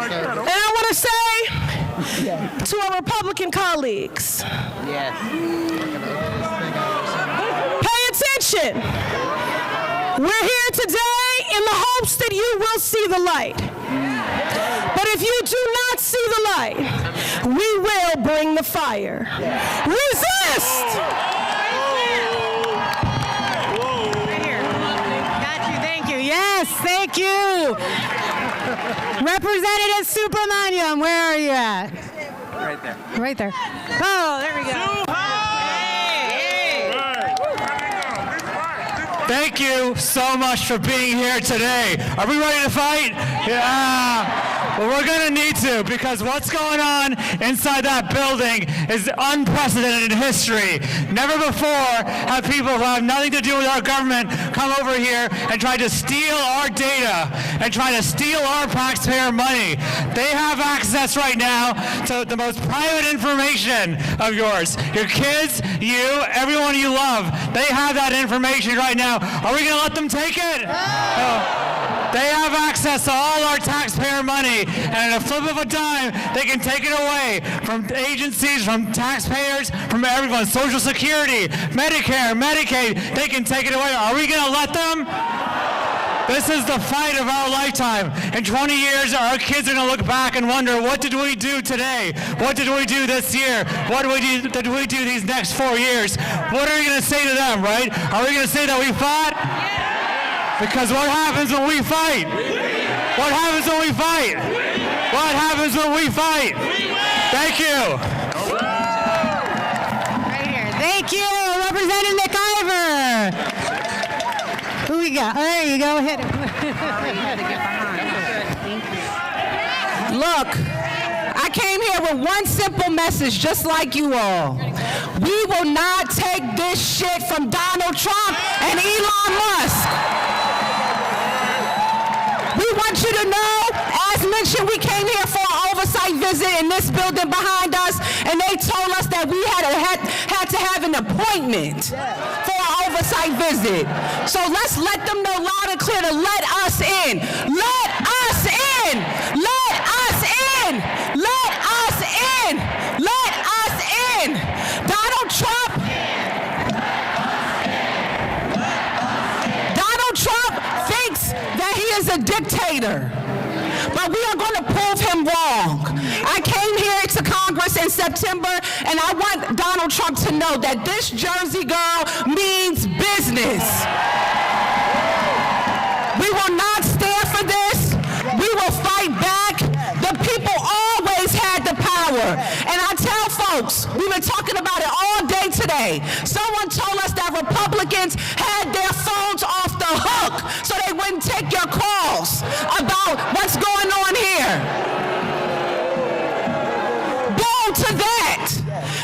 And I want to say to our Republican colleagues, pay attention. We're here today in the hopes that you will see the light. But if you do not see the light, we will bring the fire. Resist! Right here. Got you, thank you. Yes, thank you. Representative Subramaniam, where are you at? Right there. Right there. Oh, there we go. Thank you so much for being here today. Are we ready to fight? Yeah. Well, we're going to need to, because what's going on inside that building is unprecedented in history. Never before have people who have nothing to do with our government come over here and try to steal our data and try to steal our taxpayer money. They have access right now to the most private information of yours. Your kids, you, everyone you love, they have that information right now. Are we going to let them take it? They have access to all our taxpayer money, and at a flip of a dime, they can take it away from agencies, from taxpayers, from everyone. Social Security, Medicare, Medicaid, they can take it away. Are we going to let them? This is the fight of our lifetime. In 20 years, our kids are going to look back and wonder, what did we do today? What did we do this year? What did we do these next 4 years? What are we going to say to them, right? Are we going to say that we fought? Because what happens when we fight? What happens when we fight? What happens when we fight? Thank you. Right here. Thank you, Representative McIver. Who we got? Oh, there you go. Hit him. Look, I came here with one simple message, just like you all. We will not take this shit from Donald Trump and Elon Musk. We want you to know, as mentioned, we came here for an oversight visit in this building behind us, and they told us that we had to have an appointment for an oversight visit. So let's let them know loud and clear to let us in. Let us in! Let us in! Let us in! Let us in! Donald Trump thinks that he is a dictator. But we are going to prove him wrong. I came here to Congress in September, and I want Donald Trump to know that this Jersey girl means business. We will not stand for this. We will fight back. The people always had the power. And I tell folks, we've been talking about it all day today. Someone told us that Republicans had their phones off the hook so they wouldn't take your calls about what's going on here. Boom to that.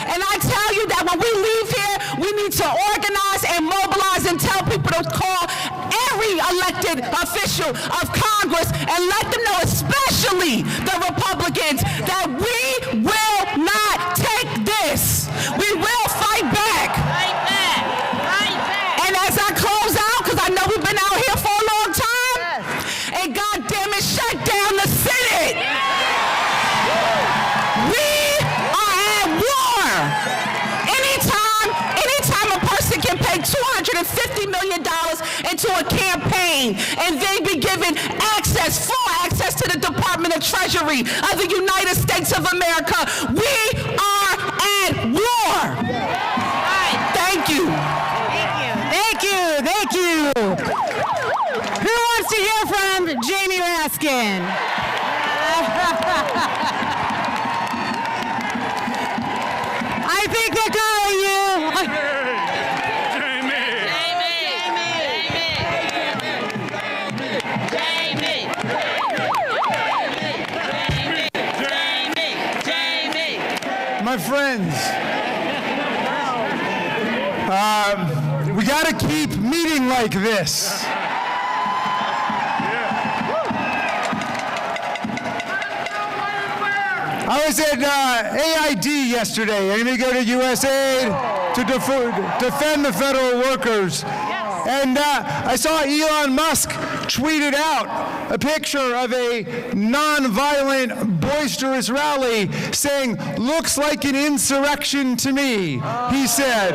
And I tell you that when we leave here, we need to organize and mobilize and tell people to call every elected official of Congress and let them know, especially the Republicans, that we will not take this. We will fight back. Fight back. Fight back. And as I close out, because I know we've been out here for a long time, and goddamn it, shut down the Senate. We are at war. Anytime a person can pay $250 million into a campaign and they be given full access to the Department of Treasury of the United States of America, we are at war. Thank you. Thank you. Thank you. Who wants to hear from Jamie Raskin? I think they're calling you. My friends, we got to keep meeting like this. I was at AID yesterday. I'm going to go to USAID to defend the federal workers. And I saw Elon Musk tweeted out a picture of a non-violent, boisterous rally saying, "Looks like an insurrection to me," he said.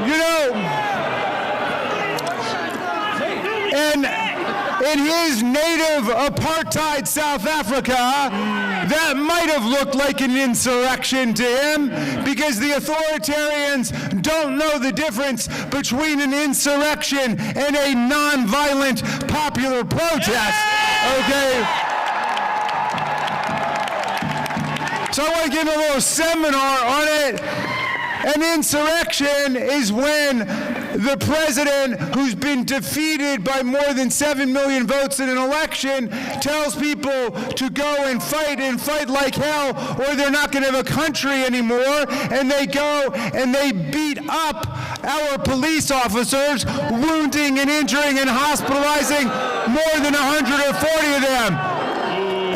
You know, and in his native apartheid South Africa, that might have looked like an insurrection to him, because the authoritarians don't know the difference between an insurrection and a non-violent popular protest, okay? So I want to give a little seminar on it. An insurrection is when the president, who's been defeated by more than 7 million votes in an election, tells people to go and fight like hell, or they're not going to have a country anymore, and they go and they beat up our police officers, wounding and injuring and hospitalizing more than 140 of them.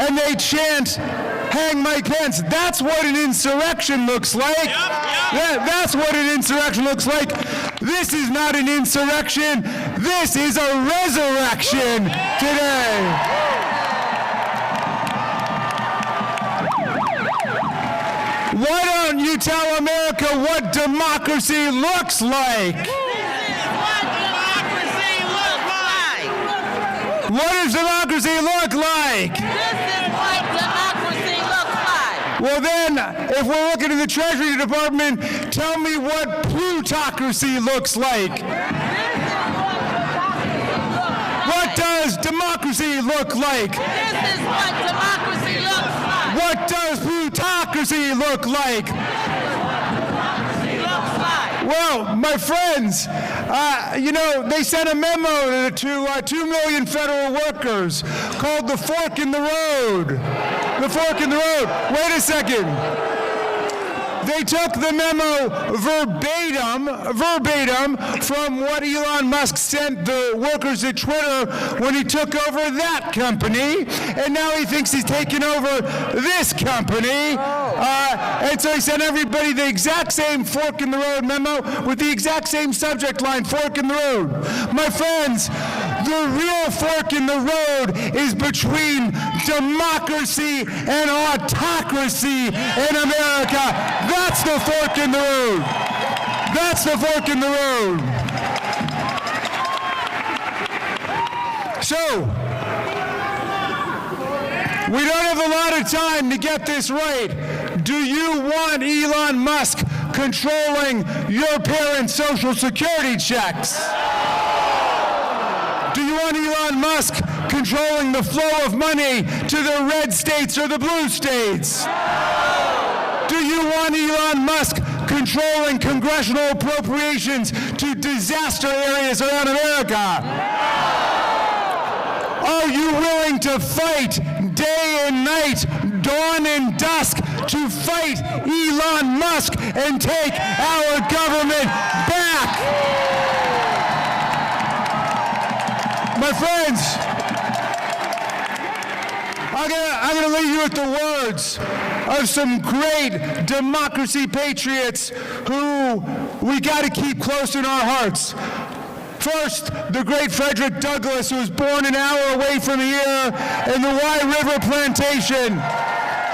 And they chant, "Hang Mike Pence." That's what an insurrection looks like. That's what an insurrection looks like. This is not an insurrection. This is a resurrection today. Why don't you tell America what democracy looks like? This is what democracy What does democracy look like? This is what democracy looks like. Well then, if we're looking at the Treasury Department, tell me what plutocracy looks like. What does democracy look like? This is what democracy looks like. What does plutocracy look like? Well, my friends, they sent a memo to 2 million federal workers called the fork in the road. The fork in the road. Wait a second. They took the memo verbatim from what Elon Musk sent the workers at Twitter when he took over that company, and now he thinks he's taken over this company. And so he sent everybody the exact same fork in the road memo with the exact same subject line, fork in the road. My friends, the real fork in the road is between democracy and autocracy in America. That's the fork in the road. That's the fork in the road. So, we don't have a lot of time to get this right. Do you want Elon Musk controlling your parents' Social Security checks? Do you want Elon Musk controlling the flow of money to the red states or the blue states? Do you want Elon Musk controlling congressional appropriations to disaster areas around America? Are you willing to fight day and night, dawn and dusk, to fight Elon Musk and take our government back? My friends, I'm going to leave you with the words of some great democracy patriots who we got to keep close in our hearts. First, the great Frederick Douglass, who was born an hour away from here in the Wye River Plantation.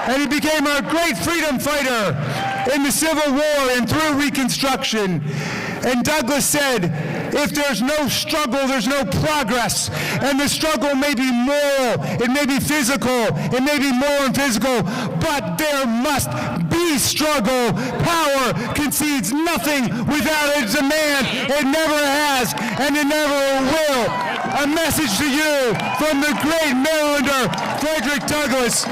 And he became a great freedom fighter in the Civil War and through Reconstruction. And Douglass said, if there's no struggle, there's no progress. And the struggle may be moral, it may be physical, it may be moral and physical, but there must be struggle. Power concedes nothing without a demand. It never has, and it never will. A message to you from the great Marylander, Frederick Douglass.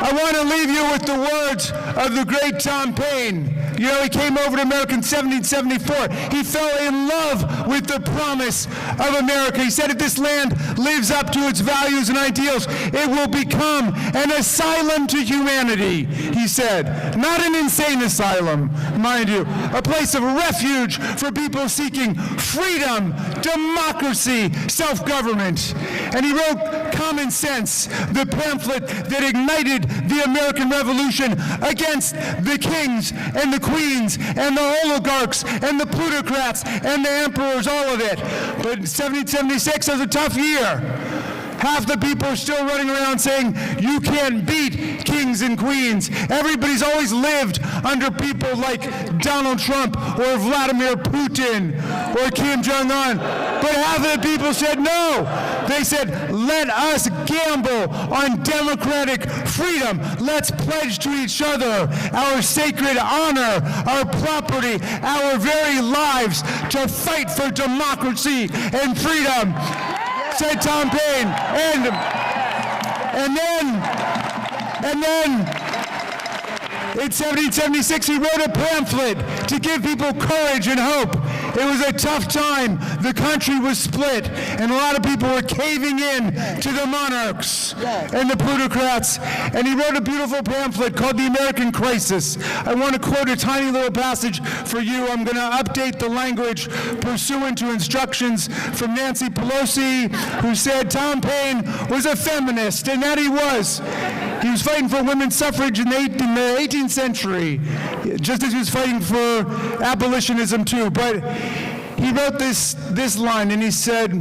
I want to leave you with the words of the great Tom Paine. You know, he came over to America in 1774. He fell in love with the promise of America. He said, if this land lives up to its values and ideals, it will become an asylum to humanity, he said. Not an insane asylum, mind you. A place of refuge for people seeking freedom, democracy, self-government. And he wrote Common Sense, the pamphlet that ignited the American Revolution against the kings and the queens and the oligarchs and the plutocrats and the emperors, all of it. But 1776 was a tough year. Half the people are still running around saying, you can't beat kings and queens. Everybody's always lived under people like Donald Trump or Vladimir Putin or Kim Jong-un. But half of the people said no. They said, let us gamble on democratic freedom. Let's pledge to each other our sacred honor, our property, our very lives to fight for democracy and freedom. Said Tom Paine. And then in 1776 he wrote a pamphlet to give people courage and hope. It was a tough time. The country was split, and a lot of people were caving in to the monarchs and the plutocrats. And he wrote a beautiful pamphlet called The American Crisis. I want to quote a tiny little passage for you. I'm going to update the language pursuant to instructions from Nancy Pelosi, who said Tom Paine was a feminist, and that he was. He was fighting for women's suffrage in the 18th century, just as he was fighting for abolitionism too. But he wrote this line, and he said,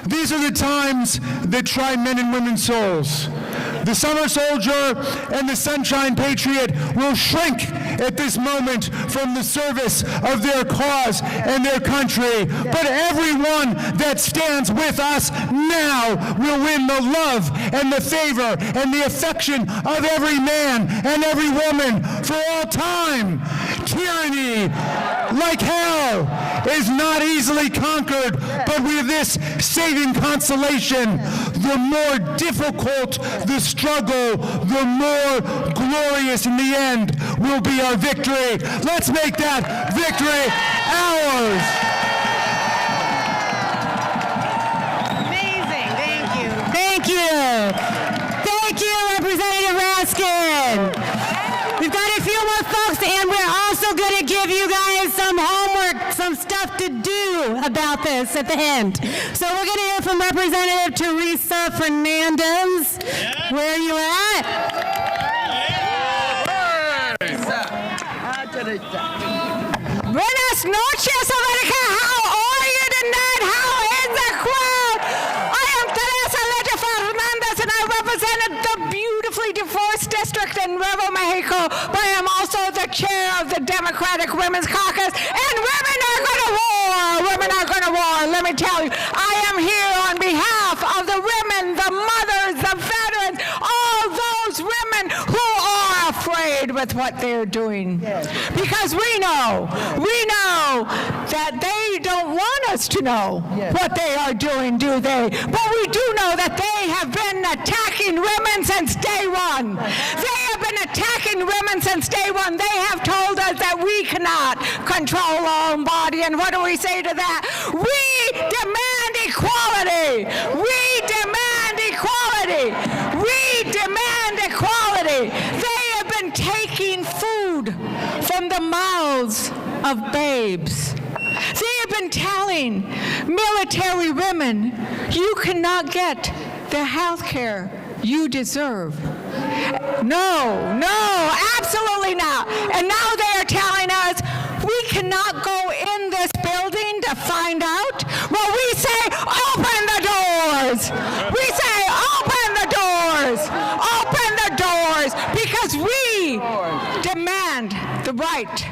these are the times that try men and women's souls. The summer soldier and the sunshine patriot will shrink at this moment from the service of their cause and their country. But everyone that stands with us now will win the love and the favor and the affection of every man and every woman for all time. Tyranny, like hell, is not easily conquered, but with this saving consolation, the more difficult the struggle, the more glorious in the end will be our victory. Let's make that victory ours. Amazing. Thank you. Thank you. Thank you, Representative Raskin. We've got a few more folks, and we're also going to give you guys some homework, some stuff to do about this at the end. So we're going to hear from Representative Teresa Fernandez. Where are you at? Buenas noches, America. How are you tonight? How is the crowd? I am Teresa Leche Fernandez, and I represented the beautifully diverse district in Nuevo Mexico, but I am also the chair of the Democratic Women's Caucus, and women are going to war. Women are going to war. Let me tell you, I am here on behalf of the women, the mothers, the veterans, all those women who are afraid with what they're doing. Because we know that they don't want us to know what they are doing, do they? But we do know that they have been attacking women since day one. They have been attacking women since day one. They have told us that we cannot control our own body. And what do we say to that? We demand equality. We demand equality. We demand equality. They have been taking food from the mouths of babes. They have been telling military women, you cannot get the health care you deserve. No, absolutely not. And now they are telling us we cannot go in this building to find out. Well, we say, open the doors. We say, open the doors. Open the doors, because we demand the right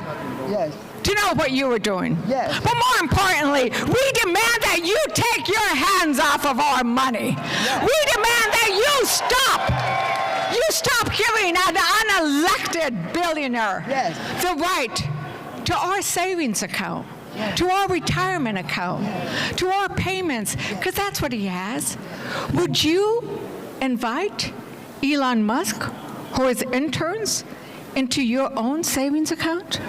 to know what you are doing. But more importantly, we demand that you take your hands off of our money. We demand that you stop giving an unelected billionaire the right to our savings account, to our retirement account, to our payments, because that's what he has. Would you invite Elon Musk or his interns into your own savings account?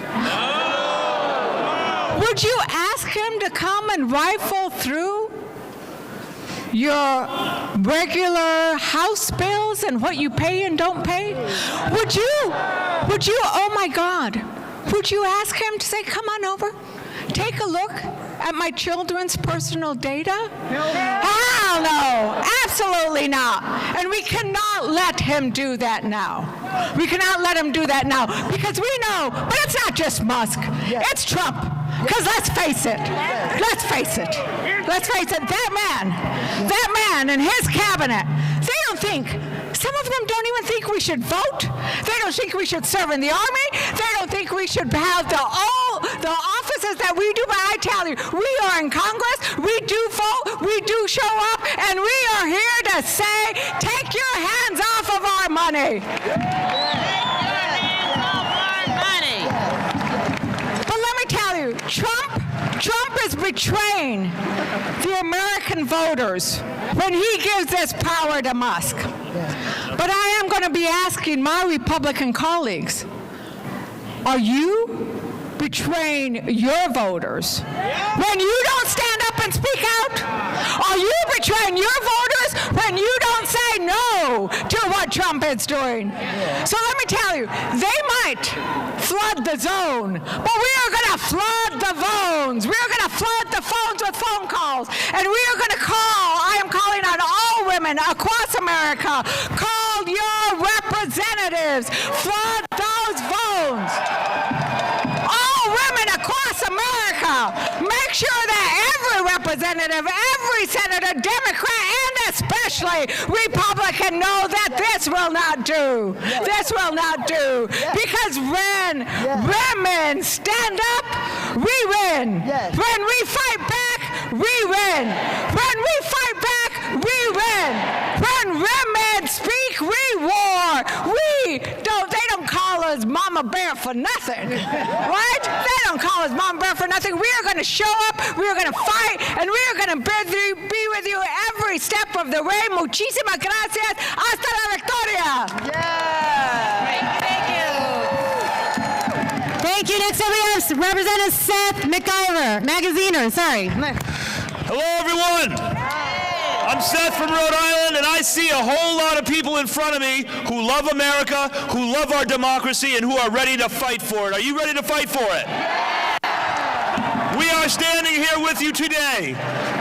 Would you ask him to come and rifle through your regular house bills and what you pay and don't pay? Would you, oh my God, would you ask him to say, come on over, take a look at my children's personal data? Hell no, absolutely not. And we cannot let him do that now. We cannot let him do that now, because we know, but it's not just Musk, it's Trump. Because let's face it, that man and his cabinet, they don't think, some of them don't even think we should vote. They don't think we should serve in the army. They don't think we should have all the offices that we do. But I tell you, we are in Congress, we do vote, we do show up, and we are here to say, take your hands off of our money. Trump is betraying the American voters when he gives this power to Musk. But I am going to be asking my Republican colleagues, are you betraying your voters when you don't stand up and speak out? Are you betraying your voters when you don't say no to what Trump is doing? So let me tell you, they might flood the zone, but we are going to flood the phones. We are going to flood the phones with phone calls, and we are going to I am calling on all women across America, call your representatives, flood those phones. Women across America, make sure that every representative, every senator, Democrat, and especially especially Republican, know that this will not do. This will not do. Because when women stand up, we win. When we fight back, we win. When we fight back, we win. When women speak, we war. They don't call us Mama Bear for nothing. Right? They don't call us Mama Bear for nothing. We are going to show up, we are going to fight, and we are going to be with you every step of the way. Muchísimas gracias. Hasta la victoria. Thank you. Next up we have Representative Seth Magaziner. Sorry. Hello, everyone. I'm Seth from Rhode Island, and I see a whole lot of people in front of me who love America, who love our democracy, and who are ready to fight for it. Are you ready to fight for it? We are standing here with you today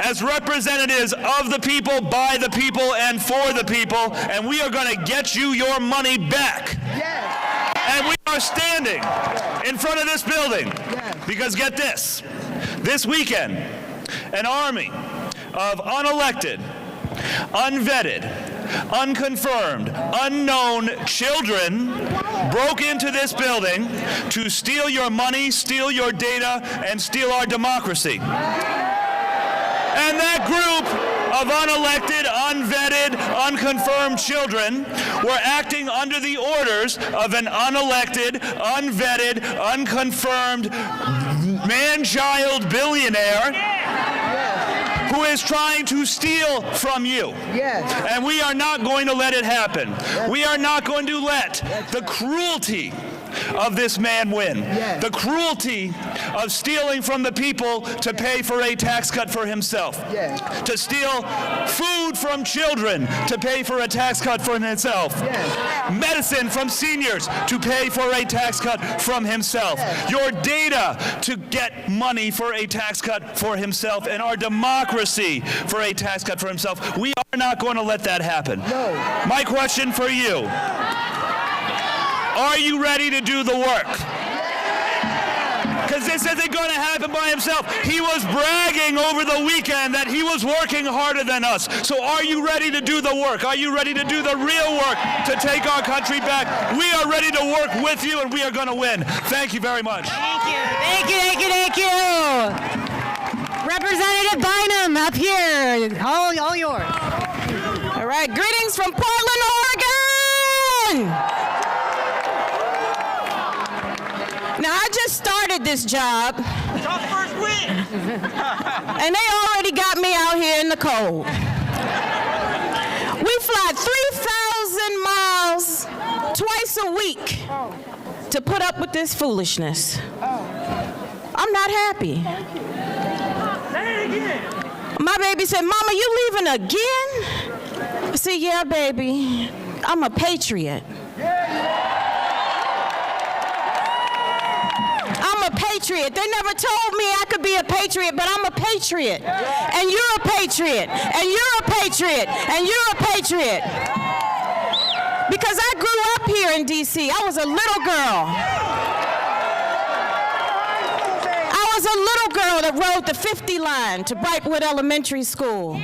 as representatives of the people, by the people, and for the people, and we are going to get you your money back. And we are standing in front of this building because, get this, this weekend, an army of unelected, unvetted, unconfirmed, unknown children broke into this building to steal your money, steal your data, and steal our democracy. And that group of unelected, unvetted, unconfirmed children were acting under the orders of an unelected, unvetted, unconfirmed, man-child billionaire who is trying to steal from you. And we are not going to let it happen. We are not going to let the cruelty of this man win. The cruelty of stealing from the people to pay for a tax cut for himself. To steal food from children to pay for a tax cut for himself. Medicine from seniors to pay for a tax cut from himself. Your data to get money for a tax cut for himself, and our democracy for a tax cut for himself. We are not going to let that happen. My question for you: are you ready to do the work? Because this isn't going to happen by himself. He was bragging over the weekend that he was working harder than us. So are you ready to do the work? Are you ready to do the real work to take our country back? We are ready to work with you, and we are going to win. Thank you very much. Thank you. Thank you, thank you, thank you. Representative Bynum up here. All yours. All right, greetings from Portland, Oregon. Now, I just started this job, It's our first week. and they already got me out here in the cold. We fly 3,000 miles twice a week to put up with this foolishness. I'm not happy. Say it again. My baby said, "Mama, you leaving again?" I said, "Yeah, baby, I'm a patriot." I'm a patriot. They never told me I could be a patriot, but I'm a patriot. And you're a patriot. And you're a patriot. And you're a patriot. Because I grew up here in D.C. I was a little girl. I was a little girl that rode the 50 line to Brightwood Elementary School.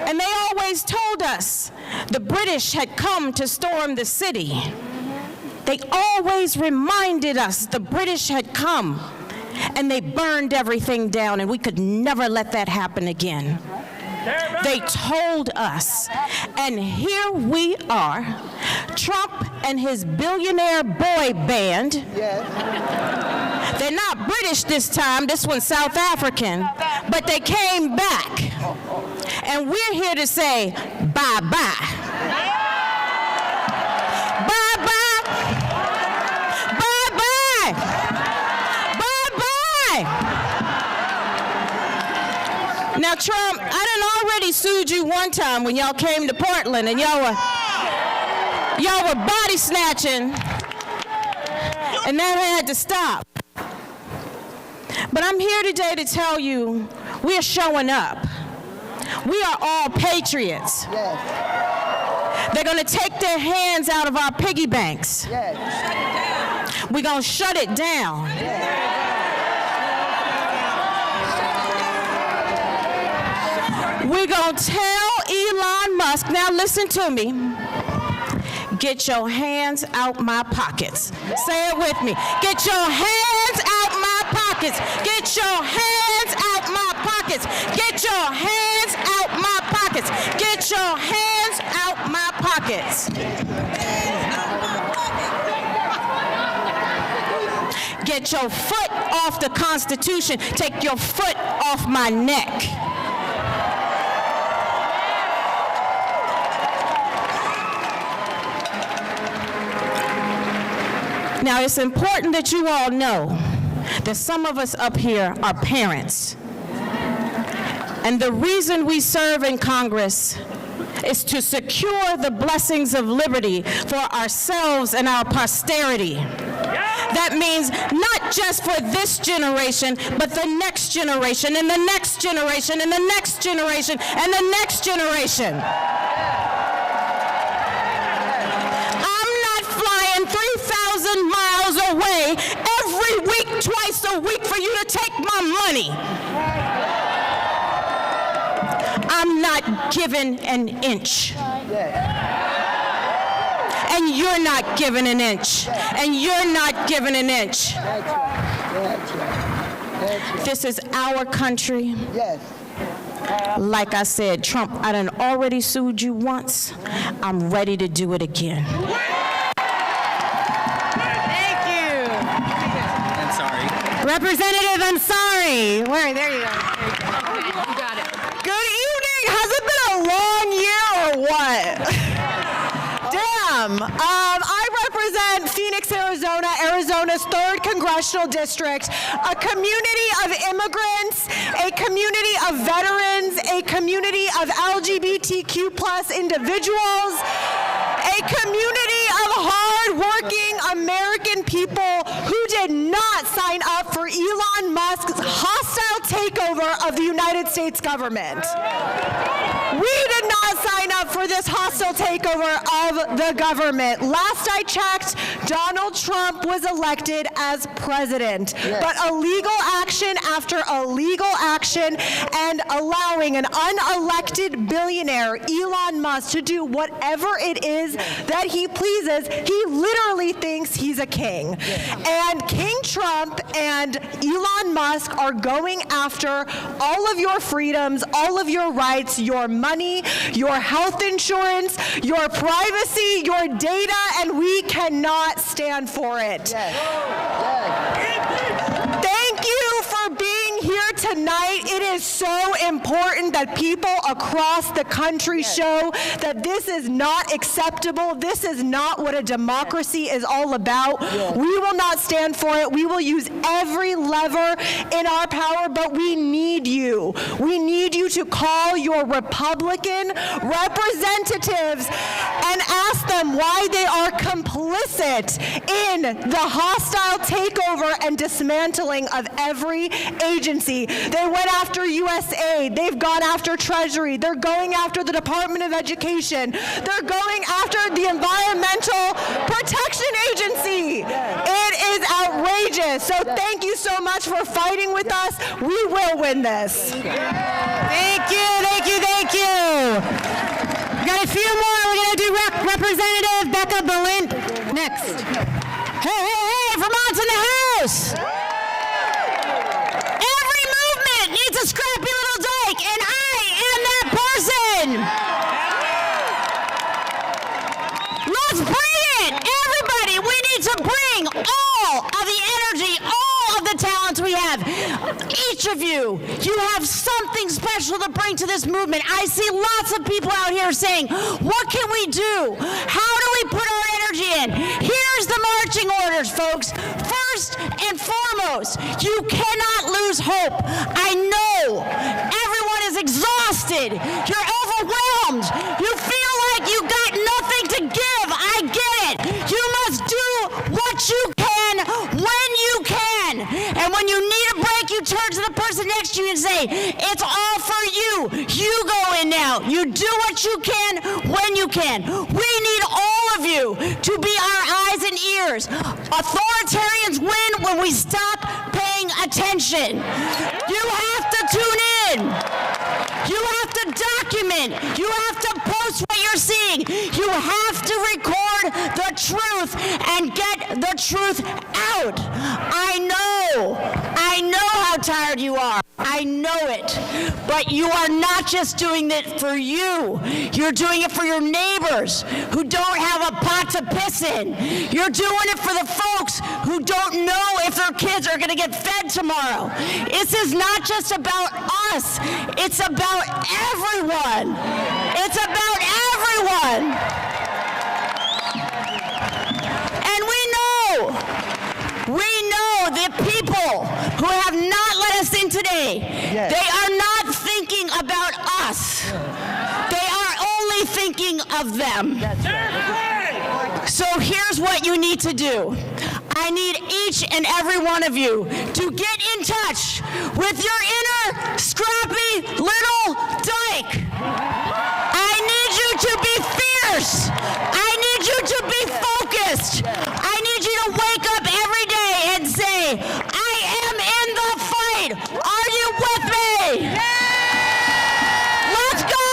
And they always told us the British had come to storm the city. They always reminded us the British had come, and they burned everything down, and we could never let that happen again. They told us, and here we are, Trump and his billionaire boy band. They're not British this time, this one's South African, but they came back, and we're here to say bye-bye. Now, Trump, I done already sued you one time when y'all came to Portland and y'all were body snatching, and that had to stop. But I'm here today to tell you we're showing up. We are all patriots. They're going to take their hands out of our piggy banks. We're going to shut it down. We're going to tell Elon Musk, now listen to me. Get your hands out my pockets. Say it with me. Get your hands out my pockets. Get your hands out my pockets. Get your hands out my pockets. Get your hands out my pockets. Get your foot off the Constitution. Take your foot off my neck. Now, it's important that you all know that some of us up here are parents. And the reason we serve in Congress is to secure the blessings of liberty for ourselves and our posterity. That means not just for this generation, but the next generation, and the next generation, and the next generation, and the next generation. I'm not flying 3,000 miles away every week, twice a week for you to take my money. I'm not giving an inch. And you're not giving an inch. And you're not giving an inch. This is our country. Like I said, Trump, I done already sued you once. I'm ready to do it again. Thank you. Representative Ansari. Where? There you go. You got it. Good evening. Has it been a long year or what? Damn. I represent Phoenix, Arizona, Arizona's 3rd Congressional District, a community of immigrants, a community of veterans, a community of LGBTQ+ individuals, a community of hard-working American people who did not sign up for Elon Musk's hostile takeover of the United States government. We did not sign up for this hostile takeover of the government. Last I checked, Donald Trump was elected as president. But illegal action after illegal action and allowing an unelected billionaire, Elon Musk, to do whatever it is that he pleases, he literally thinks he's a king. And King Trump and Elon Musk are going after all of your freedoms, all of your rights, your money, your health insurance, your privacy, your data, and we cannot stand for it. Thank you for being here tonight. It is so important that people across the country show that this is not acceptable. This is not what a democracy is all about. We will not stand for it. We will use every lever in our power, but we need you. We need you to call your Republican representatives and ask them why they are complicit in the hostile takeover and dismantling of every agency. They went after USAID. They've gone after Treasury. They're going after the Department of Education. They're going after the Environmental Protection Agency. It is outrageous. So thank you so much for fighting with us. We will win this. Thank you, thank you, thank you. We got a few more. We're going to do Representative Becca Balint next. Hey, hey, hey, Vermont's in the house. Every movement needs a scrappy little dyke, and I am that person. Let's bring it. Everybody, we need to bring all of the energy, all of the talents we have. Each of you have something special to bring to this movement. I see lots of people out here saying, what can we do? How do we put our energy in? Here's the marching orders, folks. First and foremost, you cannot lose hope. I know everyone is exhausted. You're overwhelmed. You feel like you got nothing to give. I get it. You must do what you can when you can. And when you need a break, you turn to the person next to you and say, it's all for you. You go in now. You do what you can when you can. We need all of you to be our eyes and ears. Authoritarians win when we stop paying attention. You have to tune in. You have to document. You have to post what you're seeing. You have to record the truth and get the truth out. I know how tired you are. I know it. But you are not just doing it for you. You're doing it for your neighbors who don't have a pot to piss in. You're doing it for the folks who don't know if their kids are going to get fed tomorrow. This is not just about us. It's about everyone. It's about everyone. And we know the people who have not let us in today, they are not thinking about us. They are only thinking of them. So here's what you need to do. I need each and every one of you to get in touch with your inner scrappy little dyke. I need you to be fierce. I need you to be focused. I need you to wake up every day and say, I am in the fight. Are you with me? Yes! Let's go!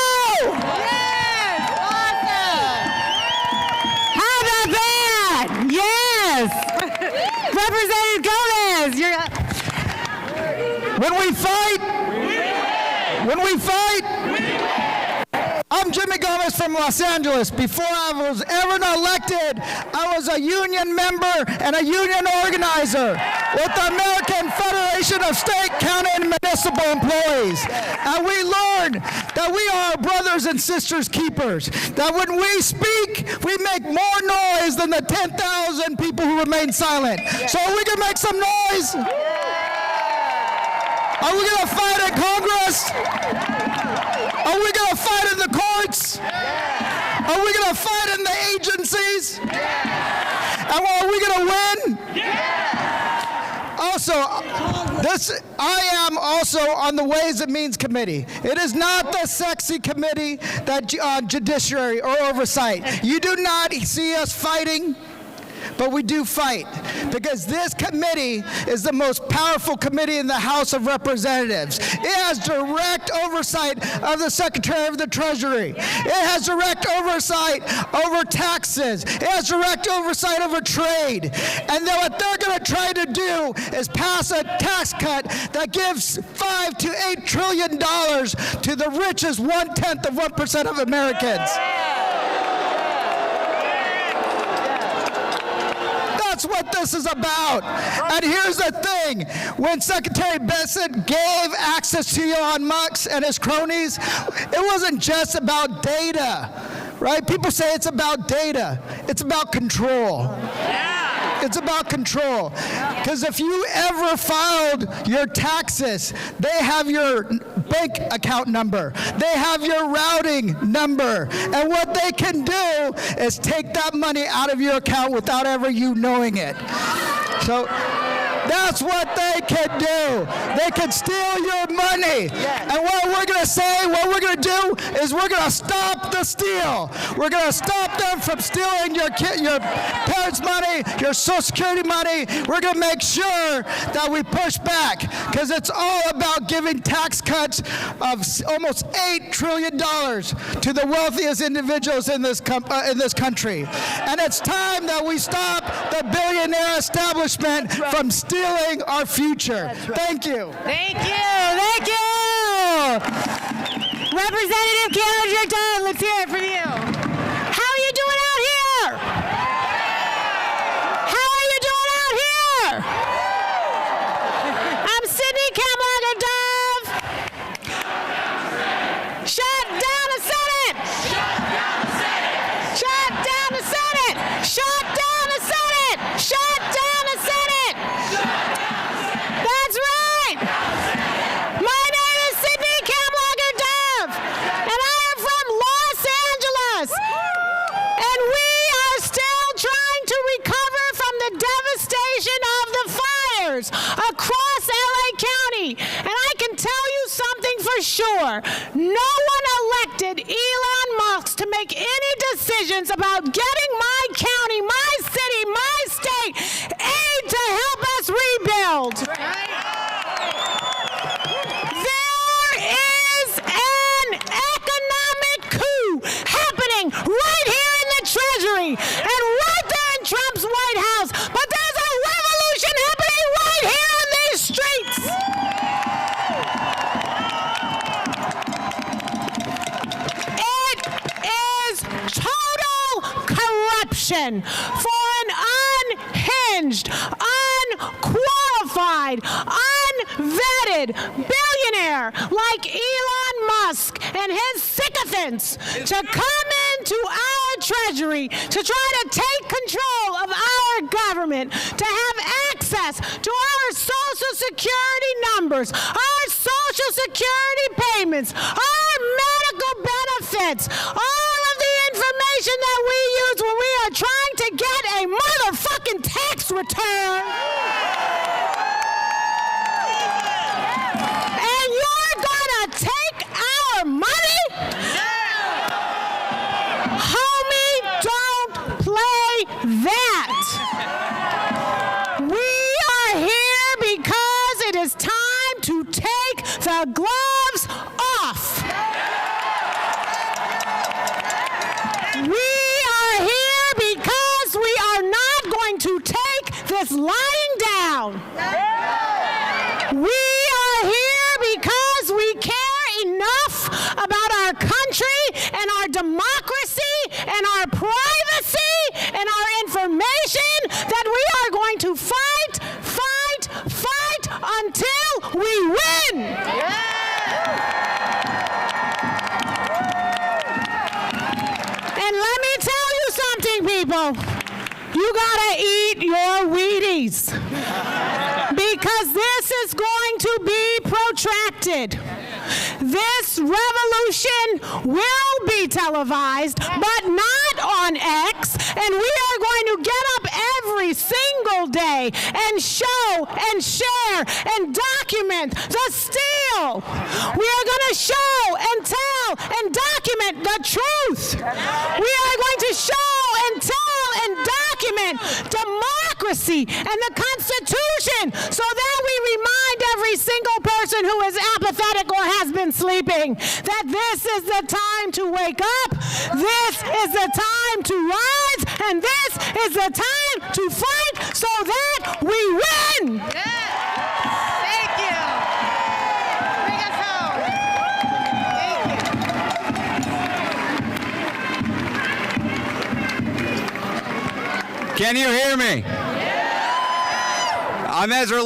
Yes! Awesome! How about that? Yes! Representative Gomez, you're up. When we fight, I'm Jimmy Gomez from Los Angeles. Before I was ever elected, I was a union member and a union organizer with the American Federation of State, County, and Municipal Employees. And we learned that we are brothers and sisters keepers. That when we speak, we make more noise than the 10,000 people who remain silent. So we can make some noise. Are we going to fight in Congress? Are we going to fight in the courts? Are we going to fight in the agencies? And are we going to win? Also, I am also on the Ways and Means Committee. It is not the sexy committee that judiciary or oversight. You do not see us fighting. But we do fight because this committee is the most powerful committee in the House of Representatives. It has direct oversight of the Secretary of the Treasury. It has direct oversight over taxes. It has direct oversight over trade. And then what they're going to try to do is pass a tax cut that gives $5 to $8 trillion to the richest 0.1% of Americans. That's what this is about. And here's the thing. When Secretary Bessent gave access to Elon Musk and his cronies, it wasn't just about data, right? People say it's about data. It's about control. It's about control. Because if you ever filed your taxes, they have your bank account number. They have your routing number. And what they can do is take that money out of your account without ever you knowing it. So that's what they can do. They can steal your money. And what we're going to say, what we're going to do is we're going to stop the steal. We're going to stop them from stealing your parents' money, your Social Security money. We're going to make sure that we push back because it's all about giving tax cuts of almost $8 trillion to the wealthiest individuals in this country. And it's time that we stop the billionaire establishment from stealing our future. Thank you. Thank you. Thank you. Representative Keller, you're done. Let's hear it from you. How are you doing out here? How are you doing out here? I'm Sydney Kamlager-Dove. Shut down the Senate. Shut down the Senate. Shut down the Senate. Shut down the Senate. That's right. My name is Sydney Kamlager-Dove, and I am from Los Angeles. And we are still trying to recover from the devastation of the fires across LA County. And I can tell you something for sure. No one elected Elon Musk to make any decisions about getting my county, my city, my state aid to help us rebuild. There is an reason for an unhinged, unqualified, unvetted billionaire like Elon Musk and his sycophants to come into our Treasury to try to take control of our government, to have access to our Social Security numbers, our Social Security payments, our medical benefits, all of the information that we use when we are trying to get a motherfucking tax return. And you're gonna take our money? Homie, don't play that. We are here because it is time to take the gloves off. We are here because we are not going to take this lying down. We are here because we care enough about our country and our democracy and our privacy and our information that we are going to fight until we win. And let me tell you something, people. You gotta eat your Wheaties because this is going to be protracted. This revolution will be televised, but not on X, and we are going to get up every single day and show and share and document the steal. We are going to show and tell and document the truth. We are going to show and tell and document democracy and the Constitution so that we remind every single person who is apathetic or has been sleeping that this is the time to wake up, this is the time to rise, and this is the time to fight so that we win. Thank you. Bring us home. Can you hear me? I'm Ezra.